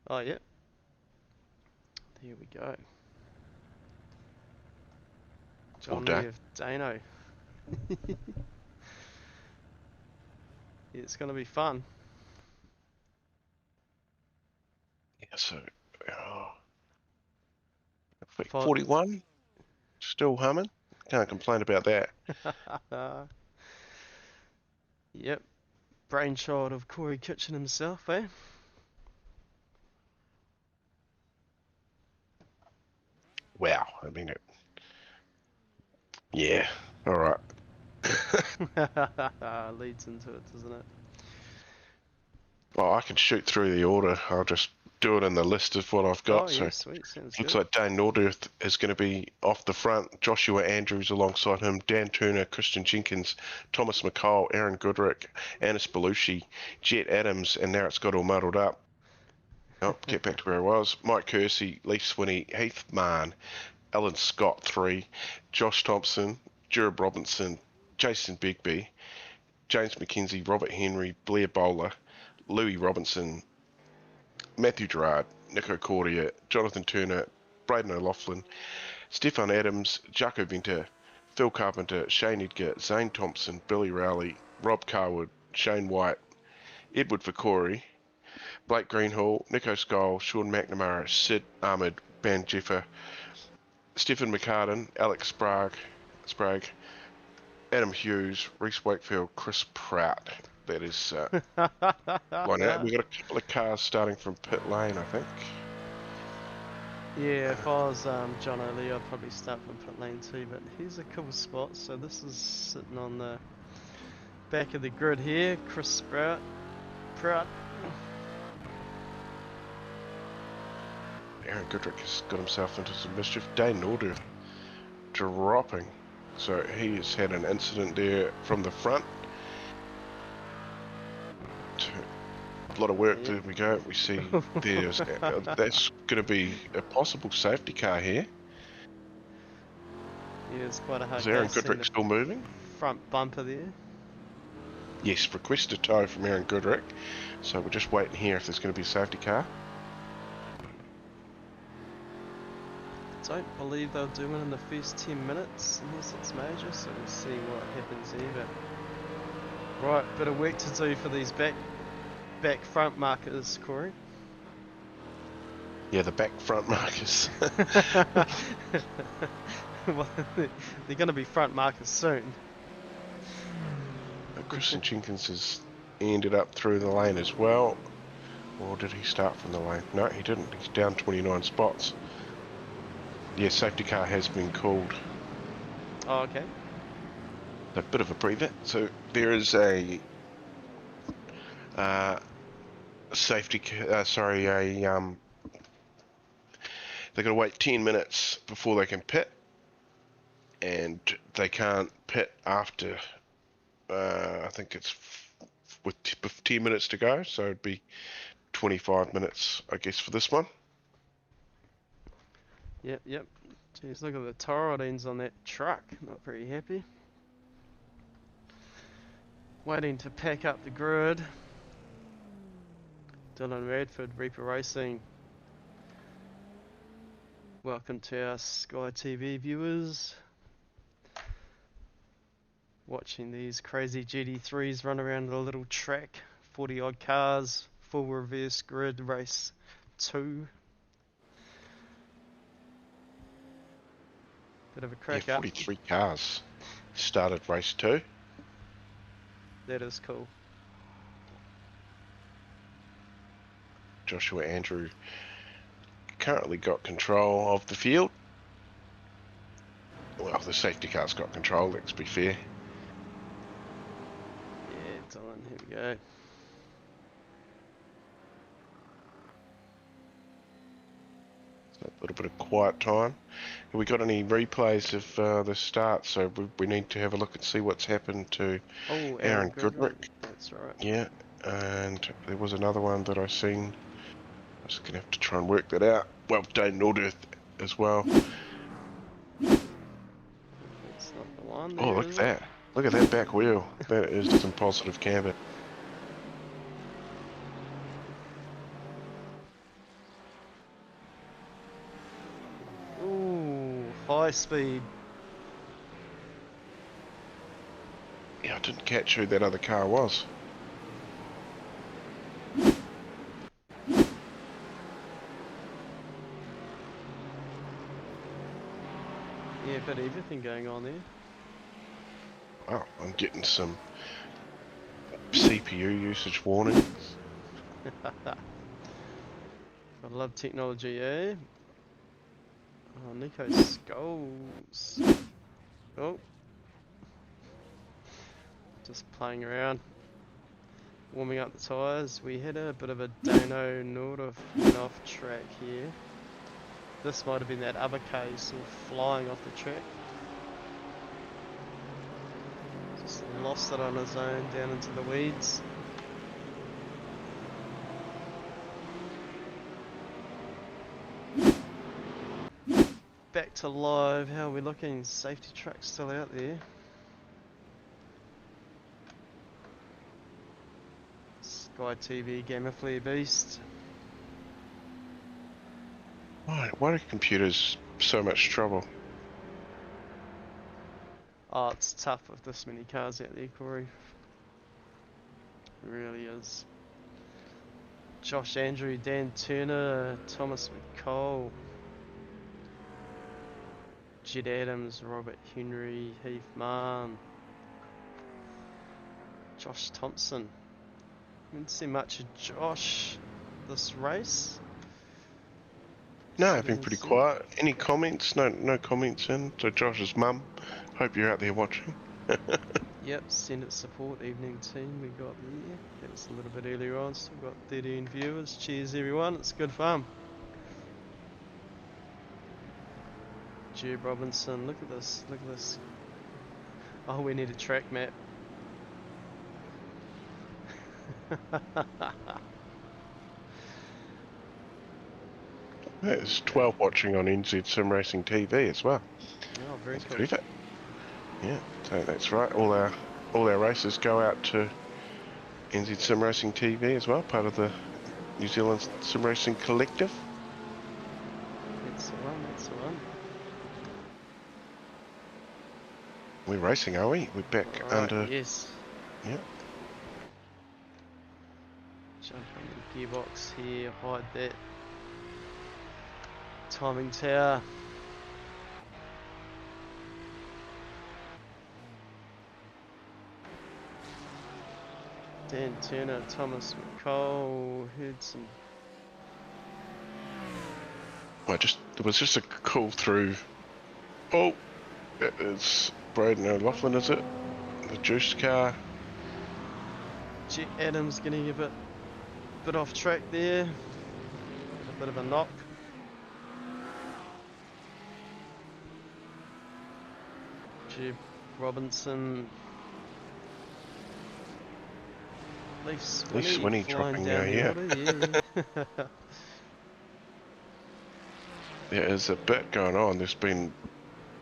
Speaker 2: Oh yeah. There we go. John Lee of Dano. Yeah, it's going to be fun.
Speaker 3: Yeah, so 41, still humming. Can't complain about that.
Speaker 2: Yep. Brainchild of Corey Kitchen himself, eh?
Speaker 3: Wow, I mean it. Yeah, all right.
Speaker 2: Leads into it, doesn't it?
Speaker 3: Well, I can shoot through the order. I'll just do it in the list of what I've got.
Speaker 2: Oh,
Speaker 3: So
Speaker 2: yeah, sweet. Sounds
Speaker 3: looks
Speaker 2: good.
Speaker 3: like Dane Nordirth is going to be off the front. Joshua Andrews alongside him. Dan Turner, Christian Jenkins, Thomas McCall, Aaron Goodrick, Anis Belushi, Jet Adams, and now it's got all muddled up. Oh, get back to where I was. Mike Kersey, Leaf Swinney, Heath Mann, Alan Scott 3, Josh Thompson, Jereb Robinson, Jason Bigby, James McKenzie, Robert Henry, Blair Bowler, Louis Robinson, Matthew Gerard, Nico Cordia, Jonathan Turner, Braden O'Loughlin, Stefan Adams, Jaco Venter, Phil Carpenter, Shane Edgar, Zane Thompson, Billy Rowley, Rob Carwood, Shane White, Edward Vicori, Blake Greenhall, Nico Skull, Sean McNamara, Sid Ahmed, Ben Jeffer, Stephen McCartan, Alex Sprague, Adam Hughes, Reese Wakefield, Chris Prout. That is one out. We've got a couple of cars starting from pit lane, I think.
Speaker 2: Yeah, if I was John O'Lee, I'd probably start from pit lane too, but here's a cool spot. So this is sitting on the back of the grid here. Chris Prout.
Speaker 3: Aaron Goodrick has got himself into some mischief. Dane Nordirth dropping. So he has had an incident there from the front. lot of work.
Speaker 2: Yeah.
Speaker 3: There we go. We see there's that's going to be a possible safety car here.
Speaker 2: Yeah, it's quite a hard
Speaker 3: Is Aaron
Speaker 2: case. Seeing
Speaker 3: Goodrick
Speaker 2: the
Speaker 3: still moving?
Speaker 2: front bumper there.
Speaker 3: Yes, request a tow from Aaron Goodrick. So we're just waiting here if there's going to be a safety car.
Speaker 2: Don't believe they'll do it in the first 10 minutes unless it's major, so we'll see what happens here. But right, bit of work to do for these back front markers, Corey.
Speaker 3: Yeah, the back front markers.
Speaker 2: Well, they're going to be front markers soon.
Speaker 3: Christian Jenkins has ended up through the lane as well. Or did he start from the lane? No, he didn't. He's down 29 spots. Yeah, safety car has been called.
Speaker 2: Oh, okay.
Speaker 3: A bit of a breather. So there is a safety. They've got to wait 10 minutes before they can pit, and they can't pit after. I think it's with 10 minutes to go, so it'd be 25 minutes, I guess, for this one.
Speaker 2: Yep. Jeez, look at the toroidines on that truck. Not very happy. Waiting to pack up the grid. Dylan Radford, Reaper Racing. Welcome to our Sky TV viewers. Watching these crazy GT3s run around a little track. 40 odd cars, full reverse grid, race 2. Bit of a crack
Speaker 3: Yeah,
Speaker 2: up.
Speaker 3: 43 cars started race 2.
Speaker 2: That is cool.
Speaker 3: Joshua Andrew currently got control of the field. Well, the safety car's got control, let's be fair.
Speaker 2: Yeah, Dylan, here we go.
Speaker 3: So a little bit of quiet time. Have we got any replays of the start? So we need to have a look and see what's happened to
Speaker 2: Oh,
Speaker 3: Aaron Goodrick.
Speaker 2: That's right.
Speaker 3: Yeah, and there was another one that I seen. I was going to have to try and work that out. Well, Dane Nordirth as well.
Speaker 2: That's not the one there,
Speaker 3: Oh, look at
Speaker 2: is
Speaker 3: that. Look at that back wheel. That is some positive camber.
Speaker 2: it? Ooh, high speed.
Speaker 3: Yeah, I didn't catch who that other car was.
Speaker 2: Yeah, a bit of everything going on there.
Speaker 3: Wow, I'm getting some CPU usage warnings.
Speaker 2: I love technology, eh? Oh, Nico Skulls. Oh. Just playing around. Warming up the tyres. We had a bit of a Dano Nordic off track here. This might have been that other case all flying off the track. Just lost it on his own down into the weeds. Back to live, how are we looking? Safety truck still out there. Sky TV Gamma Flare Beast.
Speaker 3: Why are computers so much trouble?
Speaker 2: Oh, it's tough with this many cars out there, Corey. It really is. Josh Andrew, Dan Turner, Thomas McCall, Jed Adams, Robert Henry, Heath Mann, Josh Thompson. Didn't see much of Josh this race.
Speaker 3: No, I've been pretty quiet. Any comments? No comments in. So Josh's mum, hope you're out there watching.
Speaker 2: Yep, Senate support evening team we got there. That was a little bit earlier on, still got 13 viewers. Cheers everyone, it's good fun. Jeb Robinson, look at this, look at this. Oh, we need a track map.
Speaker 3: There's 12 watching on NZ Sim Racing TV as well.
Speaker 2: Oh, very
Speaker 3: That's
Speaker 2: cool.
Speaker 3: good effort. Yeah, so that's right. All our races go out to NZ Sim Racing TV as well, part of the New Zealand Sim Racing Collective.
Speaker 2: That's the one, that's the one.
Speaker 3: We're racing, are we? We're back
Speaker 2: Alright,
Speaker 3: under.
Speaker 2: yes.
Speaker 3: Yeah.
Speaker 2: Jump on the gearbox here, hide that timing tower. Dan Turner, Thomas McCall, heard some.
Speaker 3: There was just a call through. Oh, it's Braden O'Loughlin, is it? The juice car.
Speaker 2: Jet Adams getting a bit off track there. A bit of a knock. Jeb Robinson. Leaf Swinney
Speaker 3: dropping
Speaker 2: down
Speaker 3: now,
Speaker 2: the
Speaker 3: yeah.
Speaker 2: order, yeah.
Speaker 3: There is a bit going on. There's been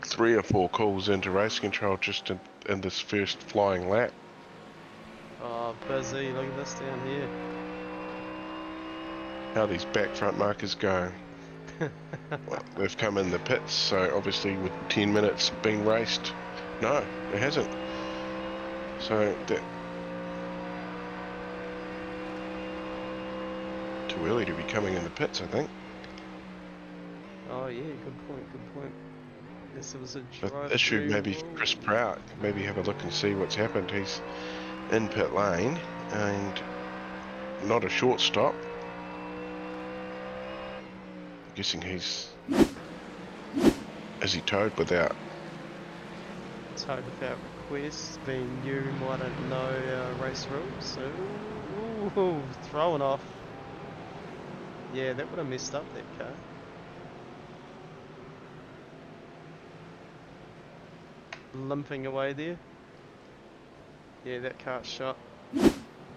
Speaker 3: 3 or 4 calls into race control just in this first flying lap.
Speaker 2: Oh, busy. Look at this down here.
Speaker 3: How these back front markers go. Well, they've come in the pits, so obviously with 10 minutes being raced, no, it hasn't. So that too early to be coming in the pits, I think.
Speaker 2: Oh yeah, good point, good point. Yes, it was a
Speaker 3: The
Speaker 2: drive
Speaker 3: issue maybe for Chris Prout, maybe have a look and see what's happened. He's in pit lane and not a short stop. I'm guessing is he towed without?
Speaker 2: Towed without request, being you might not know race rules, so ooh, throwing off. Yeah, that would have messed up that car. Limping away there. Yeah, that car's shot.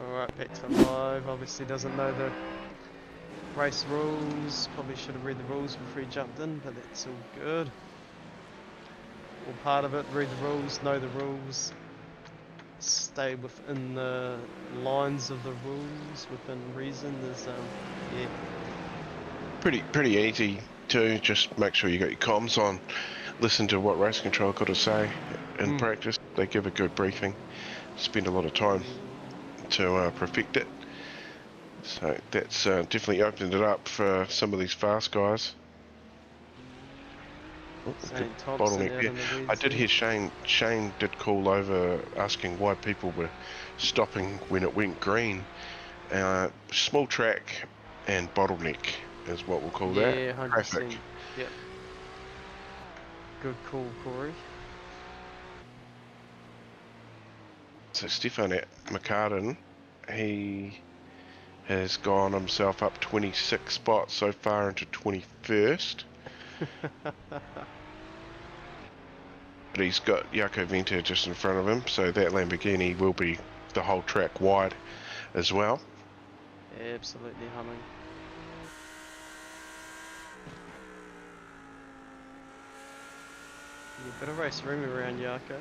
Speaker 2: Alright, back to live. Obviously doesn't know the race rules. Probably should have read the rules before he jumped in, but that's all good. All part of it. Read the rules, know the rules. Stay within the lines of the rules, within reason. There's yeah.
Speaker 3: Pretty easy too. Just make sure you got your comms on. Listen to what race control got to say in practice. They give a good briefing. Spend a lot of time to perfect it. So that's definitely opened it up for some of these fast guys. Oh, good
Speaker 2: Zane Thompson
Speaker 3: bottleneck
Speaker 2: out
Speaker 3: there.
Speaker 2: in the
Speaker 3: I
Speaker 2: weeds
Speaker 3: did
Speaker 2: there.
Speaker 3: hear Shane did call over asking why people were stopping when it went green. Small track and bottleneck is what we'll call that.
Speaker 2: Yeah, 100%.
Speaker 3: Traffic.
Speaker 2: Yep. Good call, Corey.
Speaker 3: So Stefan McCartan, he has gone himself up 26 spots so far into 21st. But he's got Jaco Venter just in front of him, so that Lamborghini will be the whole track wide as well.
Speaker 2: Absolutely humming. You better race room around Yako.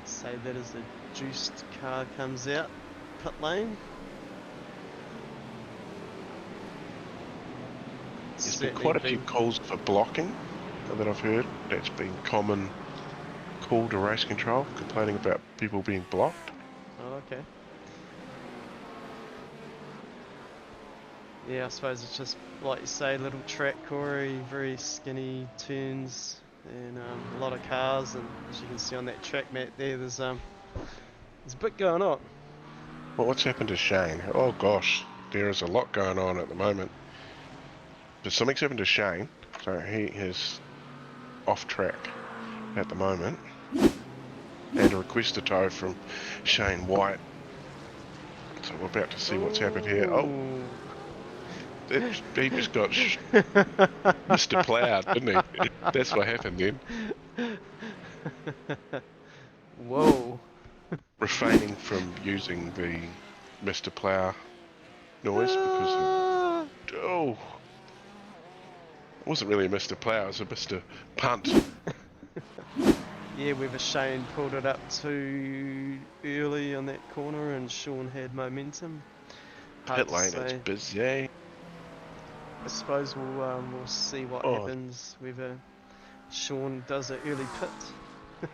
Speaker 2: Say that as the juiced car comes out pit lane.
Speaker 3: There's been quite a few calls for blocking that I've heard. That's been common call to race control, complaining about people being blocked.
Speaker 2: Oh, okay. Yeah, I suppose it's just, like you say, little track, Corey, very skinny turns, and a lot of cars, and as you can see on that track map there, there's a bit going on.
Speaker 3: Well, what's happened to Shane? Oh gosh, there is a lot going on at the moment. But something's happened to Shane, so he is off track at the moment. And a request to tow from Shane White. So we're about to see what's happened here. Oh, he just got Mr. Ploughed, didn't he? That's what happened then.
Speaker 2: Whoa.
Speaker 3: Refraining from using the Mr. Plough noise because of... Oh! It wasn't really a Mr. Plough, it was a Mr. Punt.
Speaker 2: Yeah, whether Shane pulled it up too early on that corner and Sean had momentum. Hard
Speaker 3: Pit
Speaker 2: to
Speaker 3: lane is
Speaker 2: say.
Speaker 3: busy.
Speaker 2: I suppose we'll see what
Speaker 3: Oh.
Speaker 2: happens, whether Sean does an early pit.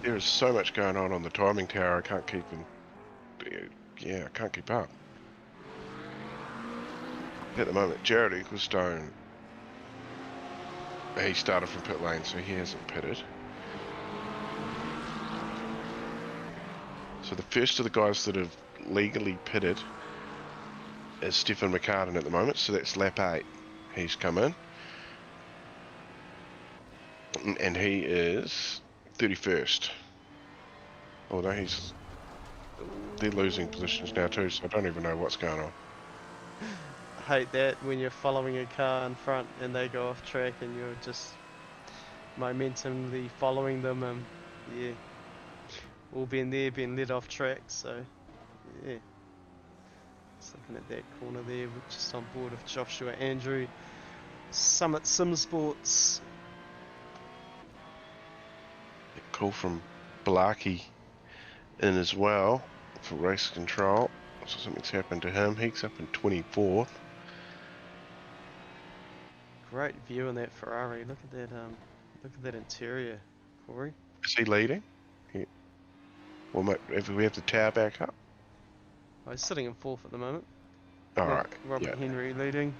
Speaker 3: There is so much going on the timing tower, I can't keep I can't keep up. At the moment, Jared Ecclestone, he started from pit lane, so he hasn't pitted. So the first of the guys that have legally pitted is Stefan McCartan at the moment, so that's lap 8. He's come in. And he is 31st. Oh no, they're losing positions now too, so I don't even know what's going on.
Speaker 2: I hate that when you're following a car in front and they go off track and you're just momentumly following them, and yeah, all being led off track. So yeah, just looking at that corner there, we're just on board with Joshua Andrew, Summit Sim Sports.
Speaker 3: Call from Blakey in as well for race control. So something's happened to him. He's up in 24th.
Speaker 2: Great view in that Ferrari. Look at that interior, Corey.
Speaker 3: Is he leading? Yeah. Well, if we have the tower back up.
Speaker 2: Oh, he's sitting in 4th at the moment.
Speaker 3: Alright,
Speaker 2: Robert
Speaker 3: yeah.
Speaker 2: Henry leading,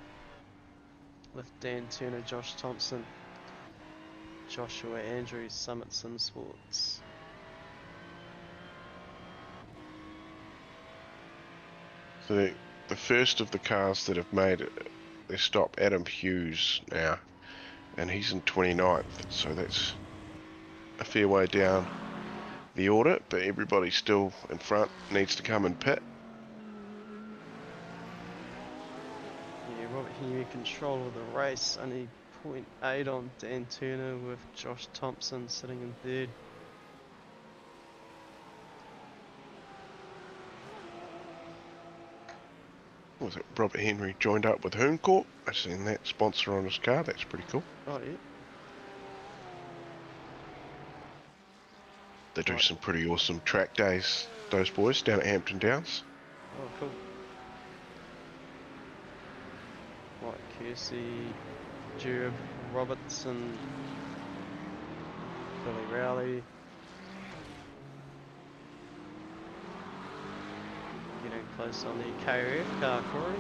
Speaker 2: with Dan Turner, Josh Thompson, Joshua Andrews, Summit Sim Sports.
Speaker 3: So the first of the cars that have made their stop, Adam Hughes now, and he's in 29th, so that's a fair way down the order, but everybody still in front needs to come and pit.
Speaker 2: Yeah, Robert Henry in control of the race, only 0.8 on Dan Turner, with Josh Thompson sitting in 3rd.
Speaker 3: Was it Robert Henry joined up with Hooncourt? I've seen that sponsor on his car, that's pretty cool.
Speaker 2: Oh yeah.
Speaker 3: They do
Speaker 2: Right.
Speaker 3: some pretty awesome track days, those boys, down at Hampton Downs.
Speaker 2: Oh cool. Mike Kersey, Jereb Robertson, Billy Rowley. Getting close on the KRF car, Corey.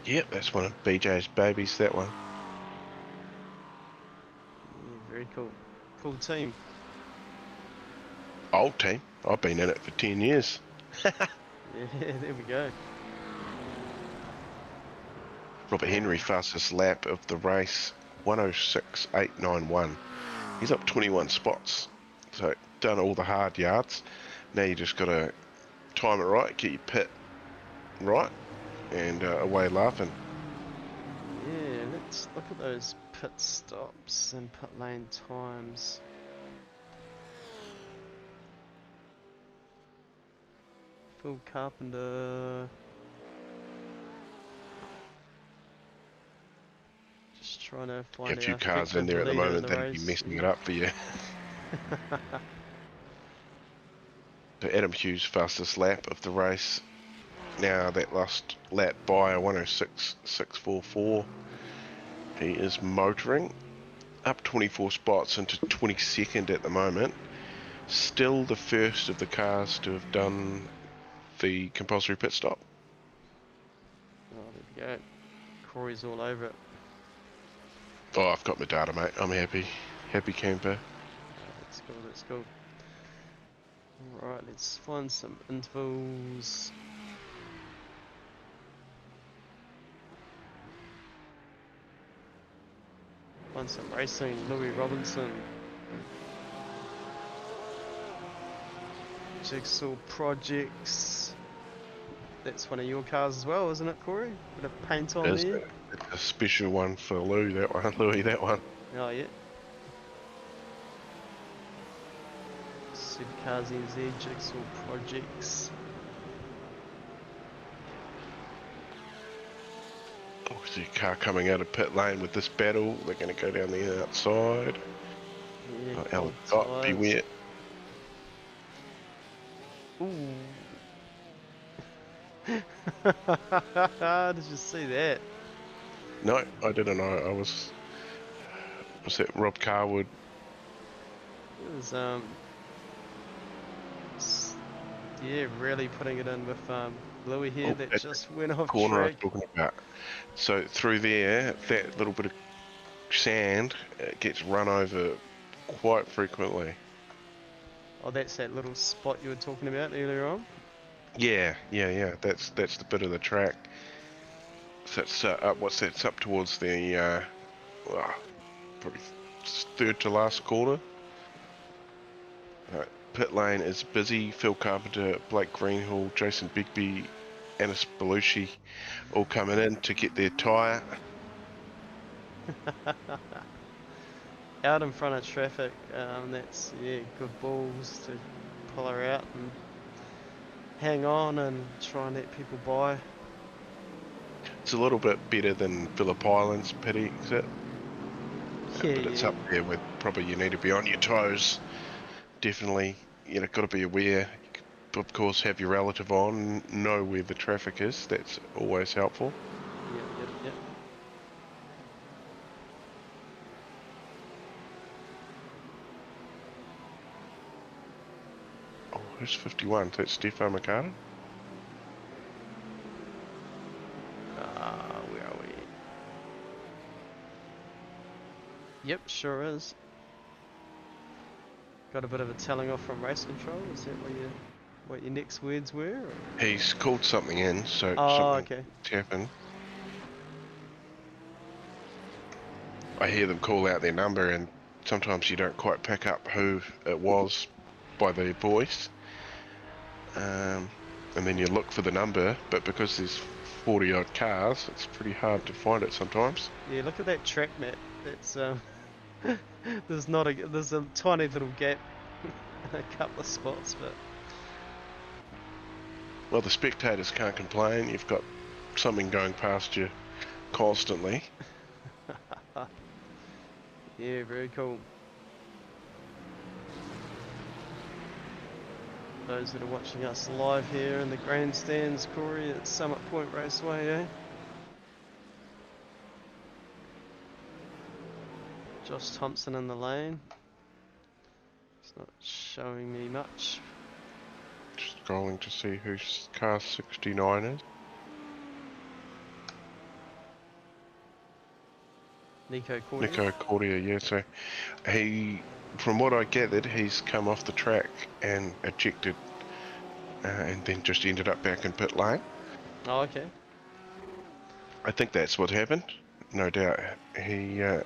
Speaker 3: Yep, that's one of BJ's babies, that one.
Speaker 2: Yeah, very cool. Cool team.
Speaker 3: Old team. I've been in it for 10 years.
Speaker 2: Yeah, there we go.
Speaker 3: Robert Henry, fastest lap of the race, 106.891. He's up 21 spots. So, done all the hard yards. Now you just got to time it right, get your pit right, and away laughing.
Speaker 2: Yeah, let's look at those pit stops and pit lane times. Phil Carpenter. Just trying to find
Speaker 3: A few
Speaker 2: our
Speaker 3: cars in
Speaker 2: effective
Speaker 3: there at the
Speaker 2: leader in
Speaker 3: moment that'd be
Speaker 2: race.
Speaker 3: messing it up for you. So Adam Hughes, fastest lap of the race. Now that last lap by 106.644. He is motoring up 24 spots into 22nd at the moment. Still the first of the cars to have done the compulsory pit stop.
Speaker 2: Oh, there we go. Corey's all over it.
Speaker 3: Oh, I've got my data, mate. I'm happy. Happy camper.
Speaker 2: Let's go, let's go. Alright, let's find some intervals. Find some racing. Louis Robinson. Jigsaw Projects. That's one of your cars as well, isn't it, Corey? Bit of paint on
Speaker 3: Is
Speaker 2: there.
Speaker 3: a special one for Lou, that one. Louis, that one.
Speaker 2: Oh, yeah. SuperCars NZ, Jigsaw Projects.
Speaker 3: See a car coming out of pit lane with this battle. They're going to go down the outside.
Speaker 2: Yeah,
Speaker 3: Oh,
Speaker 2: cold
Speaker 3: Alan,
Speaker 2: tyres.
Speaker 3: beware.
Speaker 2: Ooh. Did you see that?
Speaker 3: No, I didn't know. Was that Rob Carwood?
Speaker 2: It was yeah, really putting it in with Louis here
Speaker 3: Oh,
Speaker 2: that
Speaker 3: that's
Speaker 2: just went off
Speaker 3: corner I was
Speaker 2: track.
Speaker 3: talking about. So through there, that little bit of sand gets run over quite frequently.
Speaker 2: Oh, that's that little spot you were talking about earlier on.
Speaker 3: Yeah. That's the bit of the track. So it's up. What's that? It's up towards the probably third to last corner. Pit lane is busy. Phil Carpenter, Blake Greenhall, Jason Bigby, Anis Belushi all coming in to get their tyre.
Speaker 2: Out in front of traffic, that's, yeah, good balls to pull her out and hang on and try and let people by.
Speaker 3: It's a little bit better than Phillip Island's pit exit,
Speaker 2: Yeah,
Speaker 3: but it's
Speaker 2: yeah.
Speaker 3: up there with probably you need to be on your toes. Definitely, got to be aware. Of course, have your relative on, know where the traffic is. That's always helpful.
Speaker 2: Yep.
Speaker 3: Oh, who's 51? That's Stefan McCartan?
Speaker 2: Where are we? Yep, sure is. Got a bit of a telling off from race control. Is that what your next words were? Or?
Speaker 3: He's called something in, so
Speaker 2: Oh,
Speaker 3: something's
Speaker 2: okay.
Speaker 3: happened. I hear them call out their number, and sometimes you don't quite pick up who it was by their voice. And then you look for the number, but because there's 40 odd cars, it's pretty hard to find it sometimes.
Speaker 2: Yeah, look at that track map. That's there's a tiny little gap, in a couple of spots, but
Speaker 3: Well, the spectators can't complain. You've got something going past you constantly.
Speaker 2: yeah, very cool. Those that are watching us live here in the grandstands, Corey, at Summit Point Raceway, eh? Josh Thompson in the lane. It's not showing me much.
Speaker 3: Just scrolling to see whose car 69 is.
Speaker 2: Nico Cordia.
Speaker 3: Nico Cordia, yeah. So from what I gathered, he's come off the track and ejected, and then just ended up back in pit lane.
Speaker 2: Oh, okay.
Speaker 3: I think that's what happened. No doubt.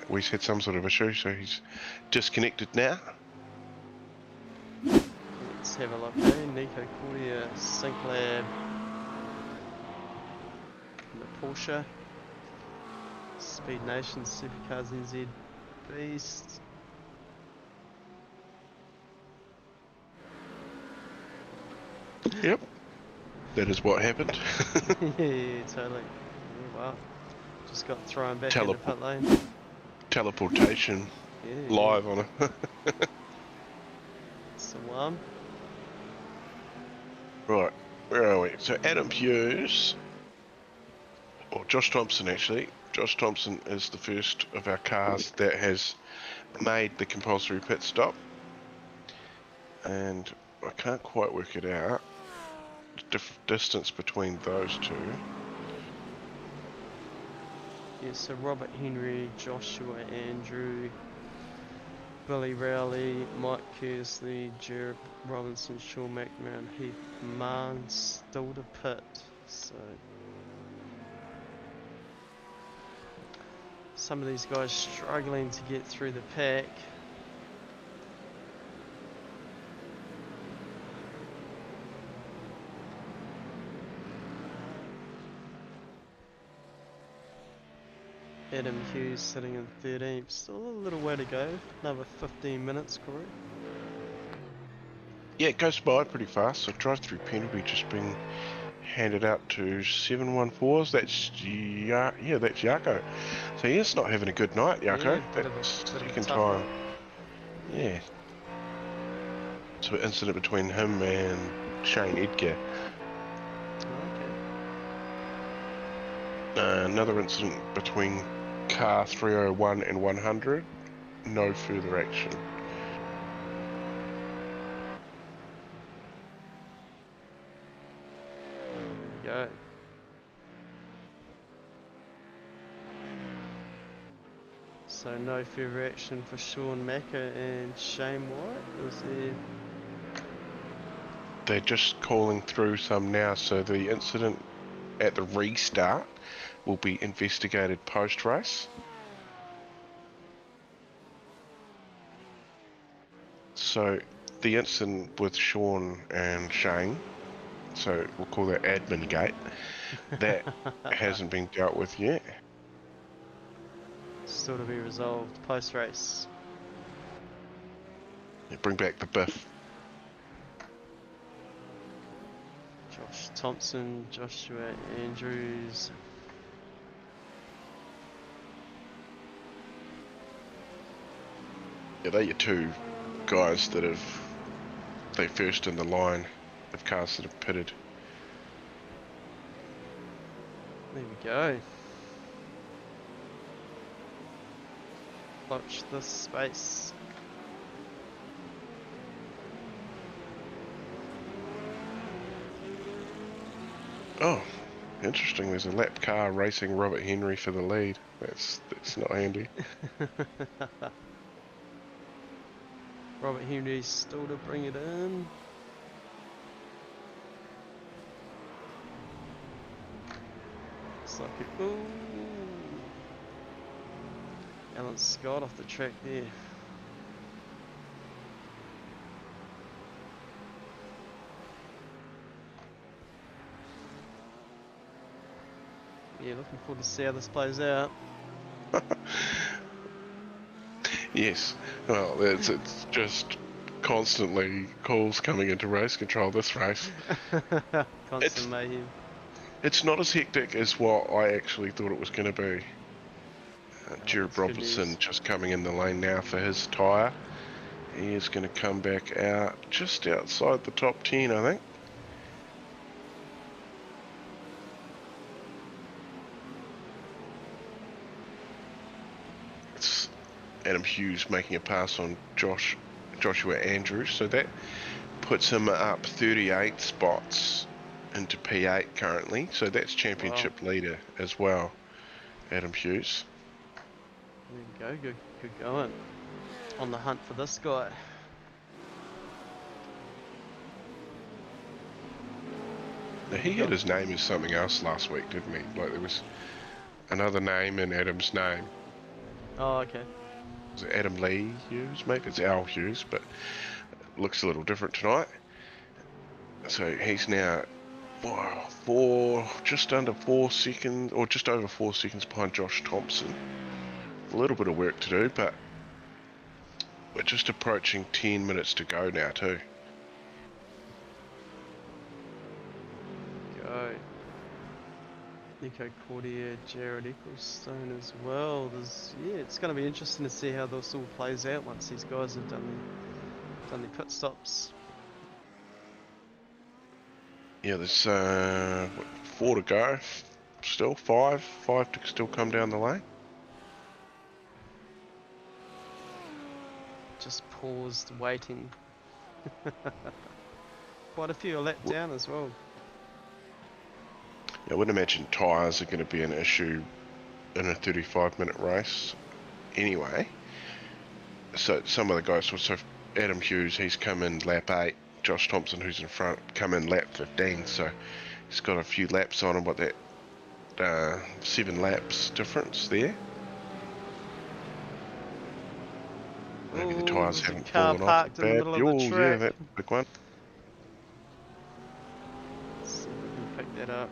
Speaker 3: We've had some sort of issue, so he's disconnected now.
Speaker 2: Let's have a look, eh? Nico Cordia, Sync-Lab, the Porsche, Speed Nation, SuperCars NZ, Beast.
Speaker 3: Yep. That is what happened.
Speaker 2: yeah, totally. Yeah, wow. Just got thrown back into pit lane.
Speaker 3: Teleportation
Speaker 2: Yeah,
Speaker 3: live on a...
Speaker 2: That's the one.
Speaker 3: Right, where are we? So Adam Hughes, or Josh Thompson actually. Josh Thompson is the first of our cars that has made the compulsory pit stop. And I can't quite work it out. Distance between those two.
Speaker 2: Yeah, so Robert Henry, Joshua Andrew, Billy Rowley, Mike Kersley, Jared Robinson, Sean McMahon, Heath Mann still to pit. So some of these guys struggling to get through the pack. Adam Hughes sitting in 13th, still a little way to go, another 15 minutes, Corey.
Speaker 3: Yeah, it goes by pretty fast. So drive-through penalty just being handed out to 714s. That's that's Yako. So he's not having a good night, Yako.
Speaker 2: Yeah, bit of a
Speaker 3: Second
Speaker 2: tough
Speaker 3: time.
Speaker 2: one.
Speaker 3: Yeah. So an incident between him and Shane Edgar.
Speaker 2: Okay.
Speaker 3: Another incident between car 301 and 100. No further action.
Speaker 2: There we go. So no further action for Sean Macca and Shane White. Was there?
Speaker 3: They're just calling through some now, so the incident at the restart will be investigated post-race. So the incident with Sean and Shane, so we'll call that admin gate, that hasn't been dealt with yet.
Speaker 2: Still to be resolved post race.
Speaker 3: Bring back the biff.
Speaker 2: Josh Thompson, Joshua Andrews.
Speaker 3: Yeah, they're your two guys that they first in the line of cars that have pitted.
Speaker 2: There we go. Watch this space.
Speaker 3: Oh, interesting. There's a lap car racing Robert Henry for the lead. That's not handy.
Speaker 2: Robert Henry still to bring it in. It's like it. Ooh. Alan Scott off the track there. Yeah, looking forward to see how this plays out.
Speaker 3: Yes. Well, it's just constantly calls coming into race control this race.
Speaker 2: Constant mayhem.
Speaker 3: It's not as hectic as what I actually thought it was going to be. Jared
Speaker 2: That's good
Speaker 3: Robertson
Speaker 2: news.
Speaker 3: just coming in the lane now for his tyre. He is going to come back out just outside the top 10, I think. It's Adam Hughes making a pass on Joshua Andrews, so that puts him up 38 spots into P8 currently, so that's championship leader as well, Adam Hughes.
Speaker 2: There we go, good going. On the hunt for this guy.
Speaker 3: Now, he had his name as something else last week, didn't he? Like there was another name in Adam's name.
Speaker 2: Oh, okay.
Speaker 3: Was it Adam Lee Hughes, maybe? It's Al Hughes, but it looks a little different tonight. So he's now just under 4 seconds, or just over 4 seconds behind Josh Thompson. A little bit of work to do, but we're just approaching 10 minutes to go now too.
Speaker 2: Go. Nico Cordier, Jared Ecclestone as well. It's going to be interesting to see how this all plays out once these guys have done their pit stops.
Speaker 3: Yeah, there's 4 to go. Still 5 to still come down the lane.
Speaker 2: Just paused, waiting. Quite a few are let down as well.
Speaker 3: I would imagine tyres are going to be an issue in a 35-minute race anyway. So some of the guys, so Adam Hughes, he's come in lap 8. Josh Thompson, who's in front, come in lap 15. So he's got a few laps on him, but that 7 laps difference there. Maybe the tyres
Speaker 2: There's a
Speaker 3: haven't
Speaker 2: car
Speaker 3: fallen off.
Speaker 2: parked in the middle of the
Speaker 3: Yeah,
Speaker 2: track.
Speaker 3: that big one.
Speaker 2: Let's see if we can pick that up.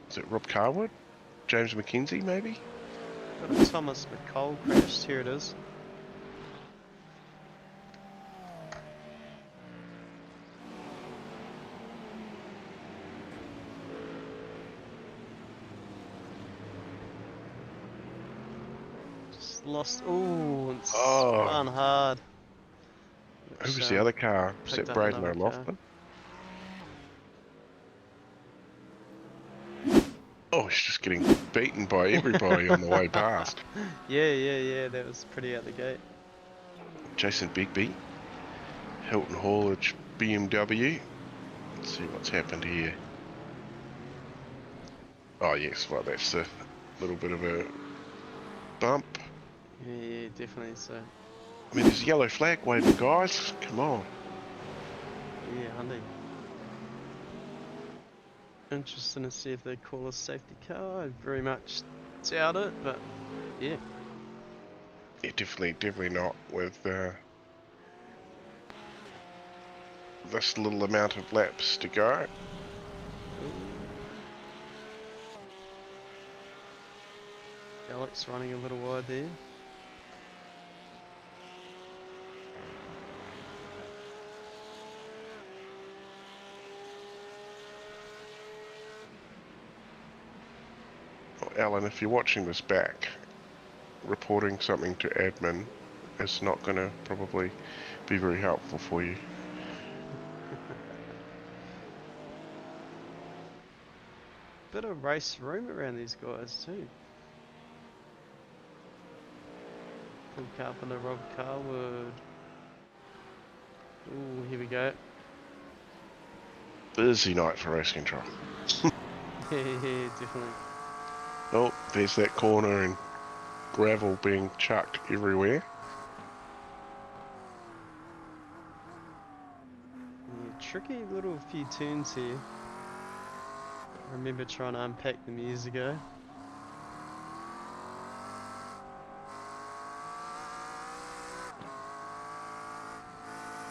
Speaker 3: Is it Rob Carwood? James McKenzie, maybe?
Speaker 2: Got a Thomas McCall crashed. Here it is. lost. Ooh, and
Speaker 3: Oh.
Speaker 2: spun hard.
Speaker 3: Who
Speaker 2: Which,
Speaker 3: was the other car? Was
Speaker 2: picked
Speaker 3: that
Speaker 2: up
Speaker 3: Braden
Speaker 2: another car.
Speaker 3: O'Loughlin? Oh, he's just getting beaten by everybody on the way past.
Speaker 2: Yeah, that was pretty out the gate.
Speaker 3: Jason Bigby, Hilton Haulage BMW. Let's see what's happened here. Oh yes, well that's a little bit of a bump.
Speaker 2: Yeah, definitely so.
Speaker 3: I mean, there's a yellow flag waving, guys. Come on.
Speaker 2: Yeah, Hyundai. Interesting to see if they call a safety car. I very much doubt it, but yeah.
Speaker 3: Yeah, definitely not with this little amount of laps to go.
Speaker 2: Alex running a little wide there.
Speaker 3: Well, Alan, if you're watching this back, reporting something to admin is not going to probably be very helpful for you.
Speaker 2: Bit of race room around these guys too. Paul Carpenter, Rob Carwood. Ooh, here we go.
Speaker 3: Busy night for race control.
Speaker 2: Yeah, definitely.
Speaker 3: Oh, there's that corner and gravel being chucked everywhere.
Speaker 2: Yeah, tricky little few tunes here. I remember trying to unpack them years ago.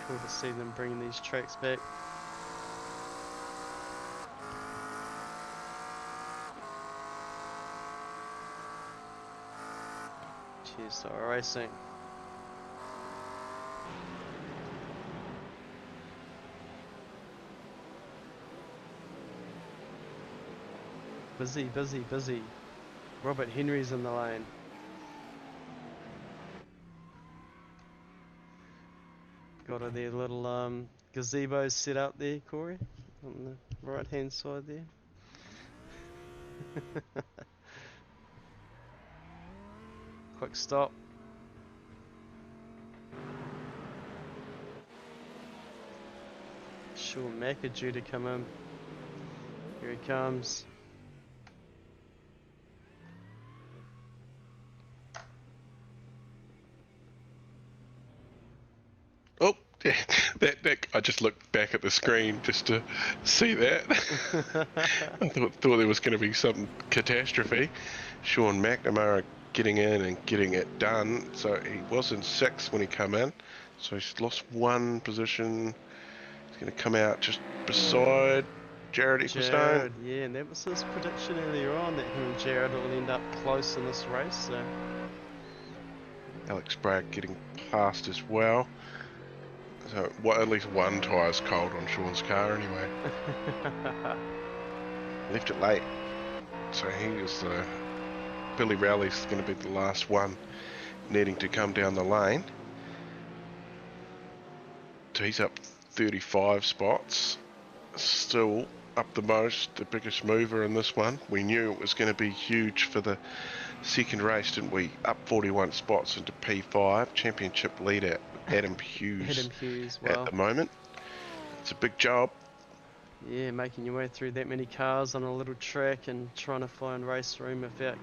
Speaker 2: Cool to see them bringing these tracks back. Cheers to our racing. Busy. Robert Henry's in the lane. Got their little gazebos set up there, Corey, on the right hand side there. Quick stop. Sean Mack are due to come in. Here he comes.
Speaker 3: Oh, that I just looked back at the screen just to see that. I thought there was going to be some catastrophe. Sean McNamara getting in and getting it done. So he was in 6th when he came in. So he's lost 1 position. He's going to come out just beside Jared Ecclestone.
Speaker 2: Jared, yeah, and that was his prediction earlier on that him and Jared will end up close in this race. So
Speaker 3: Alex Bragg getting past as well. So at least one tyre's cold on Sean's car anyway. Left it late. So he is Billy Rowley's going to be the last one needing to come down the lane. So he's up 35 spots. Still up the most, the biggest mover in this one. We knew it was going to be huge for the second race, didn't we? Up 41 spots into P5. Championship leader Adam Hughes,
Speaker 2: well.
Speaker 3: at the moment. It's a big job.
Speaker 2: Yeah, making your way through that many cars on a little track and trying to find race room without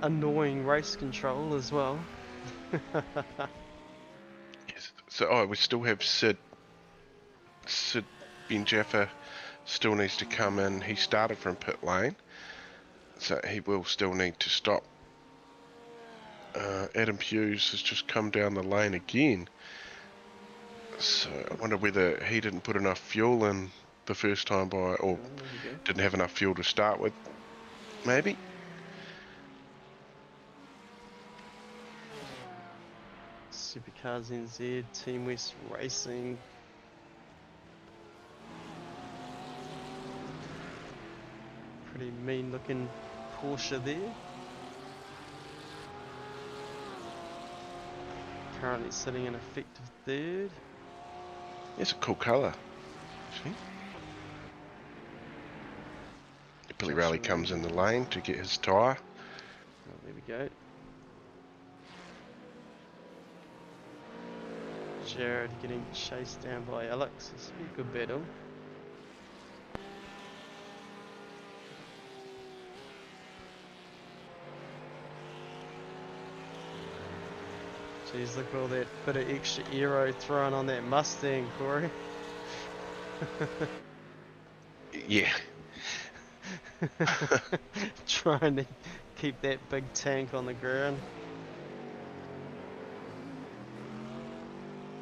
Speaker 2: annoying race control as well.
Speaker 3: Yes. So we still have Sid Ben Jaffa still needs to come in. He started from pit lane, so he will still need to stop. Adam Hughes has just come down the lane again. So I wonder whether he didn't put enough fuel in the first time or didn't have enough fuel to start with, maybe.
Speaker 2: SuperCars NZ, Team West Racing. Pretty mean looking Porsche there. currently sitting in effective third.
Speaker 3: It's a cool colour. See? Billy
Speaker 2: Josh
Speaker 3: Rowley comes in the
Speaker 2: Lee.
Speaker 3: lane to get his tyre.
Speaker 2: Oh, there we go. Jared getting chased down by Alex. This will be a good battle. Jeez, look at all that bit of extra aero thrown on that Mustang, Corey.
Speaker 3: Yeah.
Speaker 2: Trying to keep that big tank on the ground.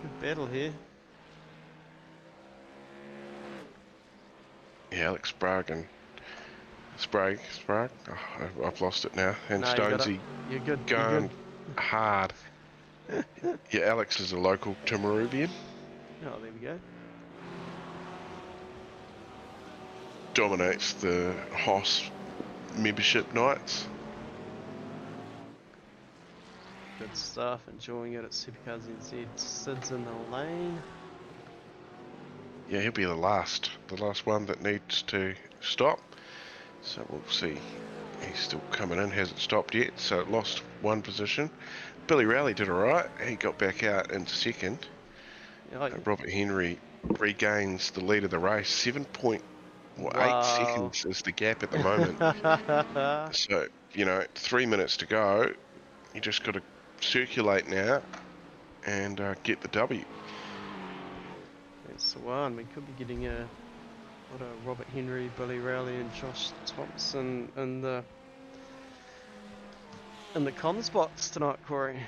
Speaker 2: Good battle here.
Speaker 3: Yeah, Alex Sprague and Sprague. Oh, I've lost it now. And
Speaker 2: No, you got it.
Speaker 3: Stonesy
Speaker 2: You're good.
Speaker 3: going
Speaker 2: You're good.
Speaker 3: hard. Yeah, Alex is a local Timarubian.
Speaker 2: Oh, there we go.
Speaker 3: Dominates the Hoss membership nights.
Speaker 2: Good stuff. Enjoying it at SuperCars NZ. Sid's in the lane.
Speaker 3: Yeah, he'll be the last one that needs to stop. So we'll see. He's still coming in, hasn't stopped yet, so it lost one position. Billy Rowley did alright, he got back out in second.
Speaker 2: Yeah,
Speaker 3: Robert Henry regains the lead of the race. 7.8
Speaker 2: wow.
Speaker 3: seconds is the gap at the moment. So, 3 minutes to go. You just got to circulate now and get the W.
Speaker 2: That's the one. We could be getting a Robert Henry, Billy Rowley, and Josh Thompson in the comms box tonight, Corey.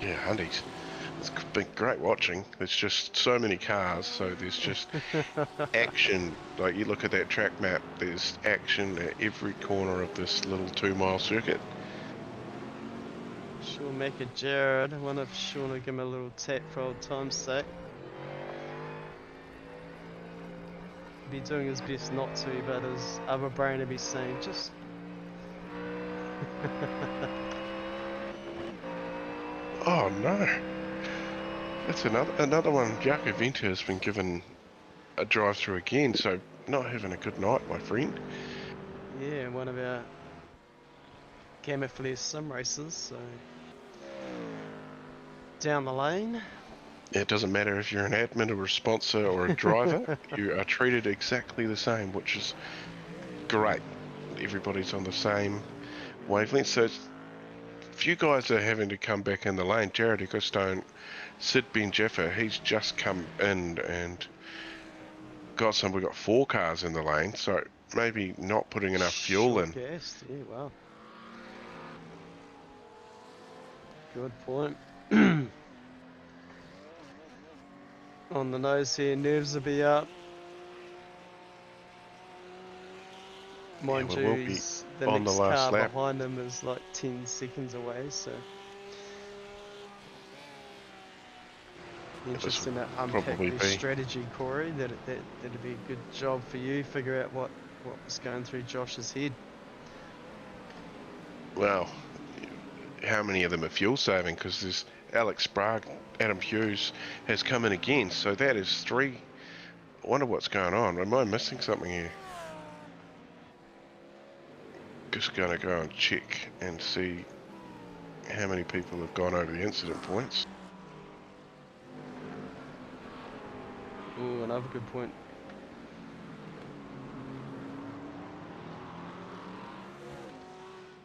Speaker 3: Yeah, hundies. It's been great watching. There's just so many cars, so there's just action. Like, you look at that track map, there's action at every corner of this little 2-mile circuit.
Speaker 2: Sure, make a Jared. I wonder if Sean will give him a little tap for old time's sake. Be doing his best not to, but his other brain will be saying, just...
Speaker 3: Oh no! That's another one. Jaco Venter has been given a drive through again, so not having a good night, my friend.
Speaker 2: Yeah, one of our camouflage sim races, so... Down the lane.
Speaker 3: It doesn't matter if you're an admin or a sponsor or a driver, you are treated exactly the same, which is great. Everybody's on the same wavelength, so few guys are having to come back in the lane. Jared Ecclestone, Sid Ben Jaffa, he's just come in and we've got 4 cars in the lane, so maybe not putting enough fuel in.
Speaker 2: Gassed. Yeah, wow. Good point. On the nose here, nerves will be up. Mind
Speaker 3: we
Speaker 2: you,
Speaker 3: will be
Speaker 2: the
Speaker 3: on
Speaker 2: next
Speaker 3: the last
Speaker 2: car
Speaker 3: lap.
Speaker 2: behind him is like 10 seconds away, so... Interesting to unpack
Speaker 3: probably
Speaker 2: their
Speaker 3: be.
Speaker 2: strategy, Corey. That'd be a good job for you. Figure out what was going through Josh's head.
Speaker 3: Well, how many of them are fuel saving? Because there's Alex Sprague, Adam Hughes has come in again, so that is 3. I wonder what's going on. Am I missing something here? Just going to go and check and see how many people have gone over the incident points.
Speaker 2: Ooh, another good point.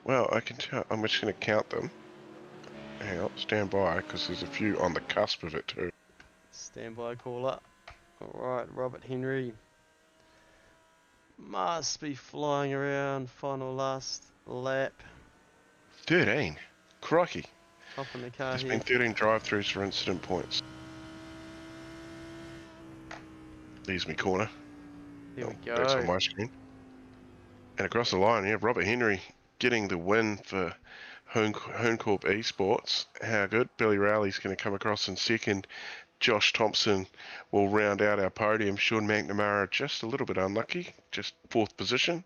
Speaker 3: Well, I can tell. I'm just going to count them. Hang on, stand by, because there's a few on the cusp of it too.
Speaker 2: Standby call up. Alright, Robert Henry must be flying around. Final last lap.
Speaker 3: 13. Crikey.
Speaker 2: Hop in the car
Speaker 3: There's
Speaker 2: here.
Speaker 3: been 13 drive-throughs for incident points. There's me corner.
Speaker 2: Here we
Speaker 3: That's on
Speaker 2: go.
Speaker 3: my screen. And across the line, yeah, Robert Henry getting the win for Hooncorp Esports. How good. Billy Rowley's going to come across in second. Josh Thompson will round out our podium. Sean McNamara just a little bit unlucky, just 4th position.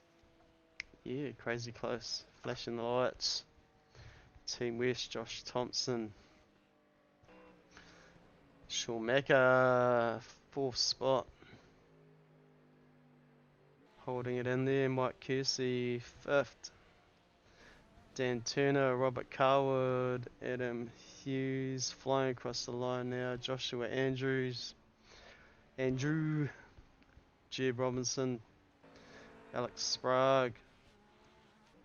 Speaker 2: Yeah, crazy close. Flashing the lights. Team West, Josh Thompson. Sean Macca, 4th spot. Holding it in there. Mike Kersey, 5th. Dan Turner, Robert Carwood, Adam Hughes flying across the line now. Joshua Andrews, Andrew, Jeb Robinson, Alex Sprague,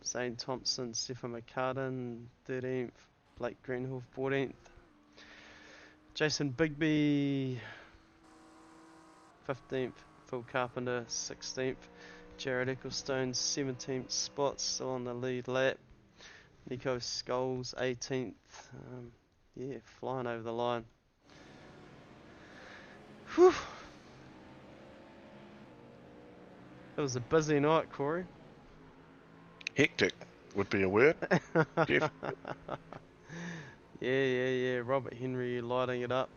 Speaker 2: Zane Thompson, Stephen McCartan, 13th, Blake Greenhoof, 14th, Jason Bigby, 15th, Phil Carpenter, 16th, Jared Ecclestone, 17th spot, still on the lead lap. Nico Scholes, 18th. Yeah, flying over the line. Whew. It was a busy night, Corey.
Speaker 3: Hectic would be a word. Jeff.
Speaker 2: Yeah. Robert Henry lighting it up.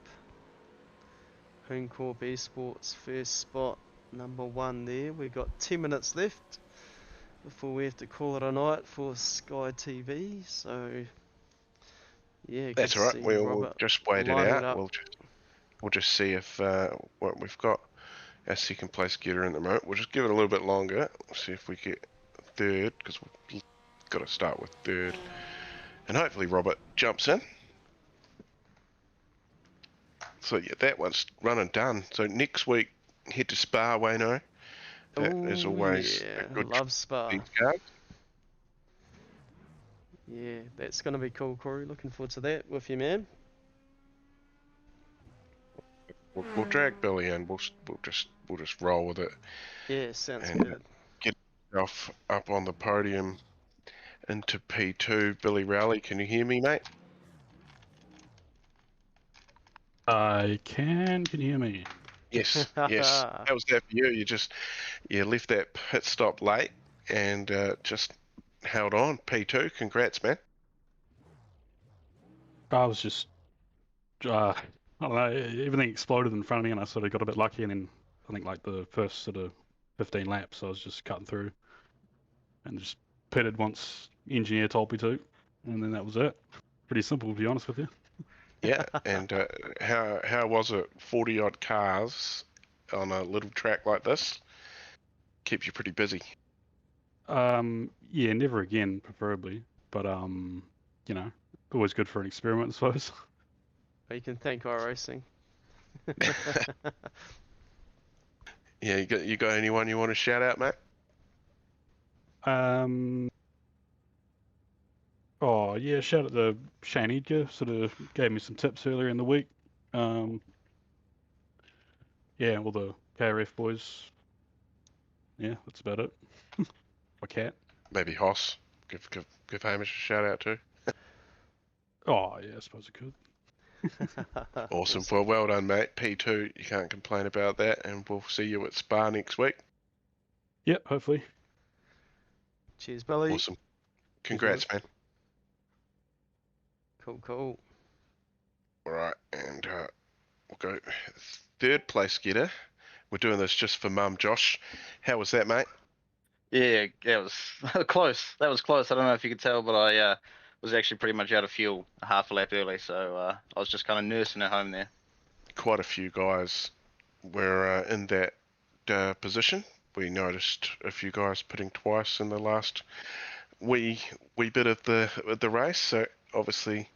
Speaker 2: Hooncorp Esports, first spot, number 1 there. We've got 10 minutes left before we have to call it a night for Sky TV. So, yeah,
Speaker 3: That's
Speaker 2: good
Speaker 3: all
Speaker 2: to
Speaker 3: right.
Speaker 2: see
Speaker 3: We'll
Speaker 2: Robert
Speaker 3: just wait it
Speaker 2: lining
Speaker 3: out.
Speaker 2: up.
Speaker 3: We'll just see if what we've got. Our second place getter in the moment. We'll just give it a little bit longer. We'll see if we get third, because we've got to start with third. And hopefully Robert jumps in. So yeah, that one's run and done. So next week, head to Spa, Wayno. That is
Speaker 2: Oh
Speaker 3: always
Speaker 2: yeah,
Speaker 3: a good
Speaker 2: love Spa.
Speaker 3: these guys.
Speaker 2: Yeah, that's gonna be cool, Corey. Looking forward to that with you, man.
Speaker 3: We'll drag Billy in. We'll just roll with it
Speaker 2: Yeah, sounds
Speaker 3: and
Speaker 2: good.
Speaker 3: get yourself up on the podium into P2. Billy Rowley, can you hear me, mate?
Speaker 5: I can you hear me?
Speaker 3: Yes. How was that for you? You left that pit stop late and just held on. P2. Congrats, man.
Speaker 5: I was just, I don't know, everything exploded in front of me and I sort of got a bit lucky, and then I think like the first sort of 15 laps I was just cutting through and just pitted once engineer told me to, and then that was it. Pretty simple, to be honest with you.
Speaker 3: Yeah. And how was it? 40 odd cars on a little track like this keeps you pretty busy.
Speaker 5: Yeah, never again, preferably, but you know, always good for an experiment, I suppose.
Speaker 2: You can thank iRacing.
Speaker 3: Yeah, you got anyone you want to shout out, mate?
Speaker 5: Oh yeah, shout out to Shane Edgar, sort of gave me some tips earlier in the week. Yeah, all the KRF boys. Yeah, that's about it. My cat.
Speaker 3: Maybe Hoss. Give Hamish a shout out too.
Speaker 5: Oh yeah, I suppose I could.
Speaker 3: Awesome. Well done, mate. P2, you can't complain about that, and we'll see you at Spa next week.
Speaker 5: Yep, hopefully.
Speaker 2: Cheers, Billy.
Speaker 3: Awesome. Congrats, man.
Speaker 2: Cool.
Speaker 3: All right, and we'll go third place getter. We're doing this just for Mum, Josh. How was that, mate?
Speaker 6: Yeah, it was close. That was close. I don't know if you could tell, but I was actually pretty much out of fuel a half a lap early, so I was just kind of nursing at home there.
Speaker 3: Quite a few guys were in that position. We noticed a few guys pitting twice in the last wee bit of the race. So obviously,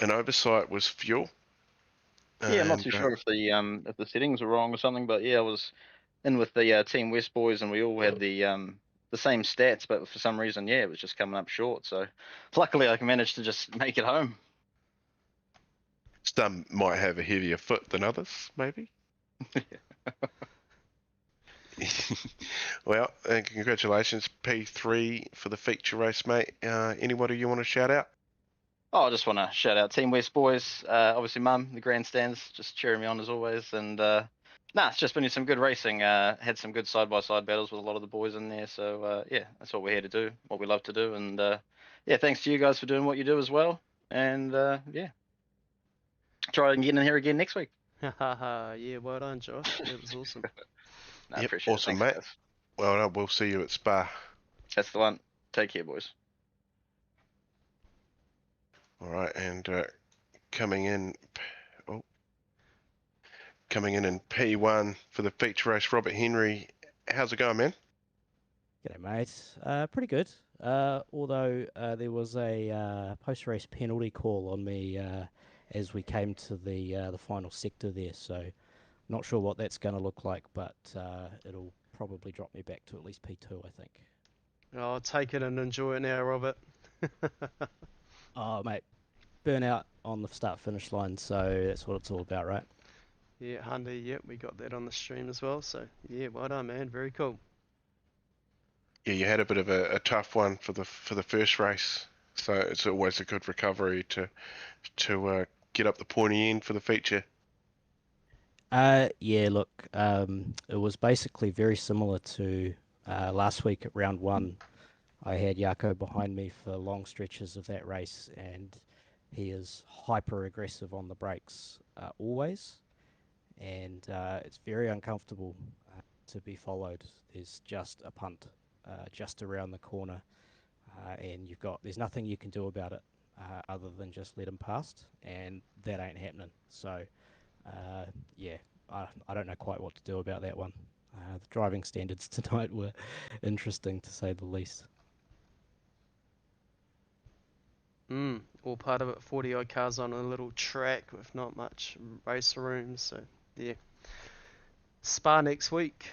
Speaker 3: an oversight was fuel.
Speaker 6: Yeah, I'm not too
Speaker 3: And,
Speaker 6: sure if the settings were wrong or something, but yeah, I was in with the Team West boys, and we all had the same stats, but for some reason, yeah, it was just coming up short. So luckily, I managed to just make it home.
Speaker 3: Some might have a heavier foot than others, maybe. Well, and congratulations, P3 for the feature race, mate. Anybody you want to shout out?
Speaker 6: Oh, I just want to shout out Team West boys. Obviously, Mum, the grandstands, just cheering me on as always. And it's just been some good racing. Had some good side-by-side battles with a lot of the boys in there. So, yeah, that's what we're here to do, what we love to do. And, yeah, thanks to you guys for doing what you do as well. And, yeah, try and get in here again next week.
Speaker 2: Yeah, well done, Josh. That was awesome.
Speaker 6: No,
Speaker 3: Yep,
Speaker 6: appreciate
Speaker 3: awesome,
Speaker 6: it.
Speaker 3: mate.
Speaker 6: Thanks, guys.
Speaker 3: Well, we'll see you at Spa.
Speaker 6: That's the one. Take care, boys.
Speaker 3: All right, and coming in, coming in P1 for the feature race, Robert Henry. How's it going, man?
Speaker 7: G'day, mate. Pretty good. Although there was a post-race penalty call on me as we came to the final sector there, so not sure what that's going to look like, but it'll probably drop me back to at least P2, I think.
Speaker 2: I'll take it and enjoy it now, Robert.
Speaker 7: Oh, mate, burnout on the start-finish line, so that's what it's all about, right?
Speaker 2: Yeah, Hyundai, yep, we got that on the stream as well. So, yeah, well done, man. Very cool.
Speaker 3: Yeah, you had a bit of a tough one for the first race, so it's always a good recovery to get up the pointy end for the feature.
Speaker 7: Yeah, look, it was basically very similar to last week at round one. I had Jaco behind me for long stretches of that race, and he is hyper aggressive on the brakes always, and it's very uncomfortable to be followed. There's just a punt just around the corner, and there's nothing you can do about it other than just let him past, and that ain't happening. So, yeah, I don't know quite what to do about that one. The driving standards tonight were interesting to say the least.
Speaker 2: All part of it. 40 odd cars on a little track with not much race room. So, yeah. Spa next week.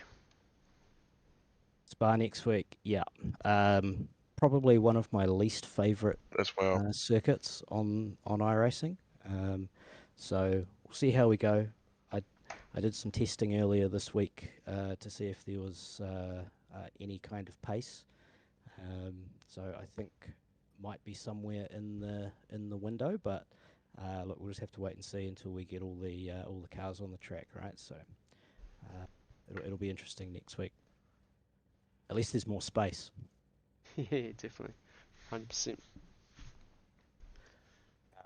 Speaker 7: Spa next week, yeah. Probably one of my least favourite
Speaker 3: As well.
Speaker 7: circuits on iRacing. So we'll see how we go. I did some testing earlier this week to see if there was any kind of pace. So I think might be somewhere in the window, but look, we'll just have to wait and see until we get all the cars on the track, right? So it'll be interesting next week. At least there's more space.
Speaker 2: Yeah, definitely. 100%.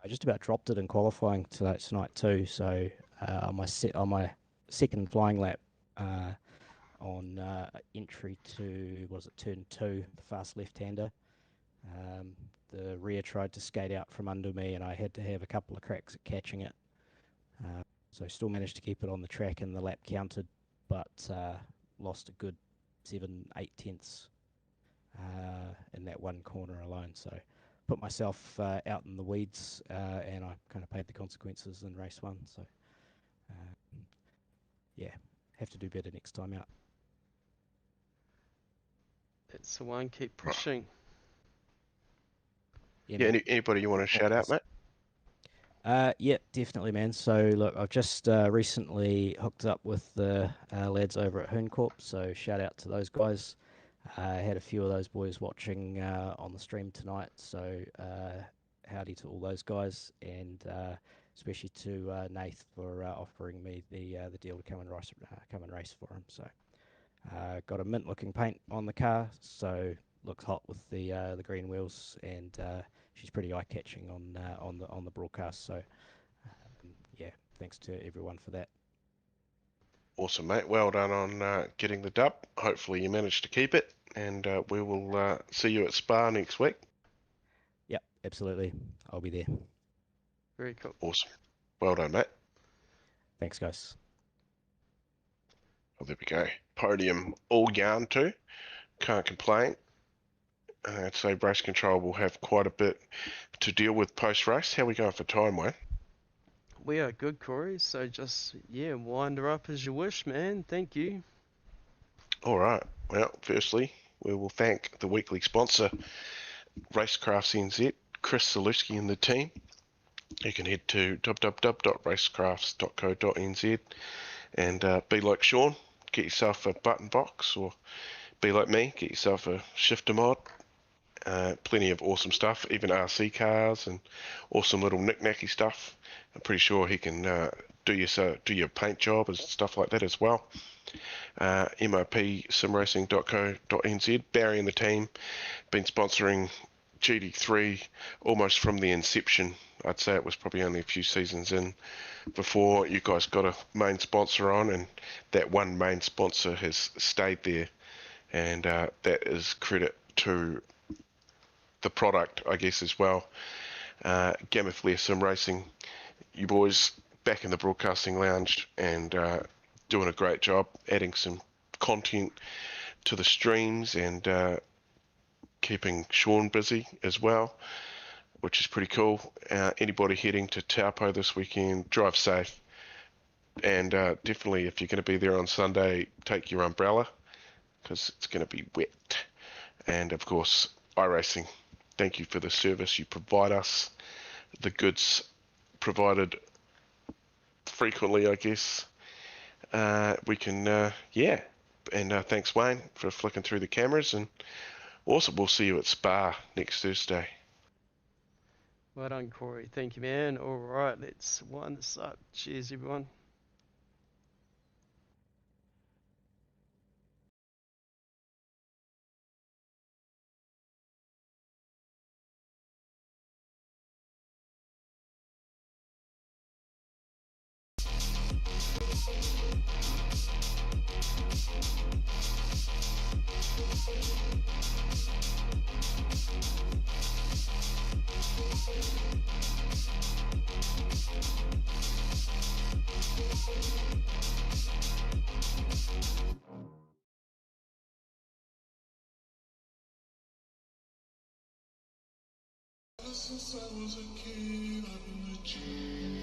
Speaker 7: I just about dropped it in qualifying tonight too. So on my second flying lap on entry to turn 2, the fast left-hander, the rear tried to skate out from under me, and I had to have a couple of cracks at catching it. So still managed to keep it on the track, and the lap counted, but lost a good 7-8 tenths in that one corner alone. So put myself out in the weeds, and I kind of paid the consequences in race 1. So yeah, have to do better next time out.
Speaker 2: That's the one. Keep pushing.
Speaker 3: Yeah, anybody you want to shout out, mate?
Speaker 7: Yeah, definitely, man. So look, I've just recently hooked up with the lads over at Hooncorp, so shout out to those guys. I had a few of those boys watching on the stream tonight, so howdy to all those guys, and especially to Nath for offering me the deal to come and race for him. So got a mint-looking paint on the car, so looks hot with the green wheels, and she's pretty eye-catching on the broadcast. So yeah, thanks to everyone for that.
Speaker 3: Awesome, mate. Well done on getting the dub. Hopefully you managed to keep it, and we will see you at Spa next week.
Speaker 7: Yep, absolutely. I'll be there.
Speaker 2: Very cool.
Speaker 3: Awesome. Well done, mate.
Speaker 7: Thanks, guys.
Speaker 3: Well, there we go. Podium all yarn too. Can't complain. I'd say race control will have quite a bit to deal with post-race. How are we going for time, Wayne?
Speaker 2: We are good, Corey. So just, yeah, wind her up as you wish, man. Thank you.
Speaker 3: All right. Well, firstly, we will thank the weekly sponsor, Racecrafts NZ, Chris Zaluski and the team. You can head to www.racecrafts.co.nz and be like Sean, get yourself a button box, or be like me, get yourself a shifter mod. Plenty of awesome stuff, even RC cars and awesome little knick-knacky stuff. I'm pretty sure he can do your paint job and stuff like that as well. MOPsimracing.co.nz. Barry and the team been sponsoring GT3 almost from the inception. I'd say it was probably only a few seasons in before you guys got a main sponsor on, and that one main sponsor has stayed there, and that is credit to the product, I guess, as well. Gamma Flare Sim Racing, you boys back in the broadcasting lounge and doing a great job, adding some content to the streams and keeping Sean busy as well, which is pretty cool. Anybody heading to Taupo this weekend, drive safe. And definitely, if you're going to be there on Sunday, take your umbrella because it's going to be wet. And of course, iRacing, thank you for the service you provide us, the goods provided frequently, I guess. We can, yeah. And thanks, Wayne, for flicking through the cameras. And also, we'll see you at Spa next Thursday.
Speaker 2: Well done, Corey. Thank you, man. All right, let's wind this up. Cheers, everyone.
Speaker 4: Since I was a kid, I've been a G.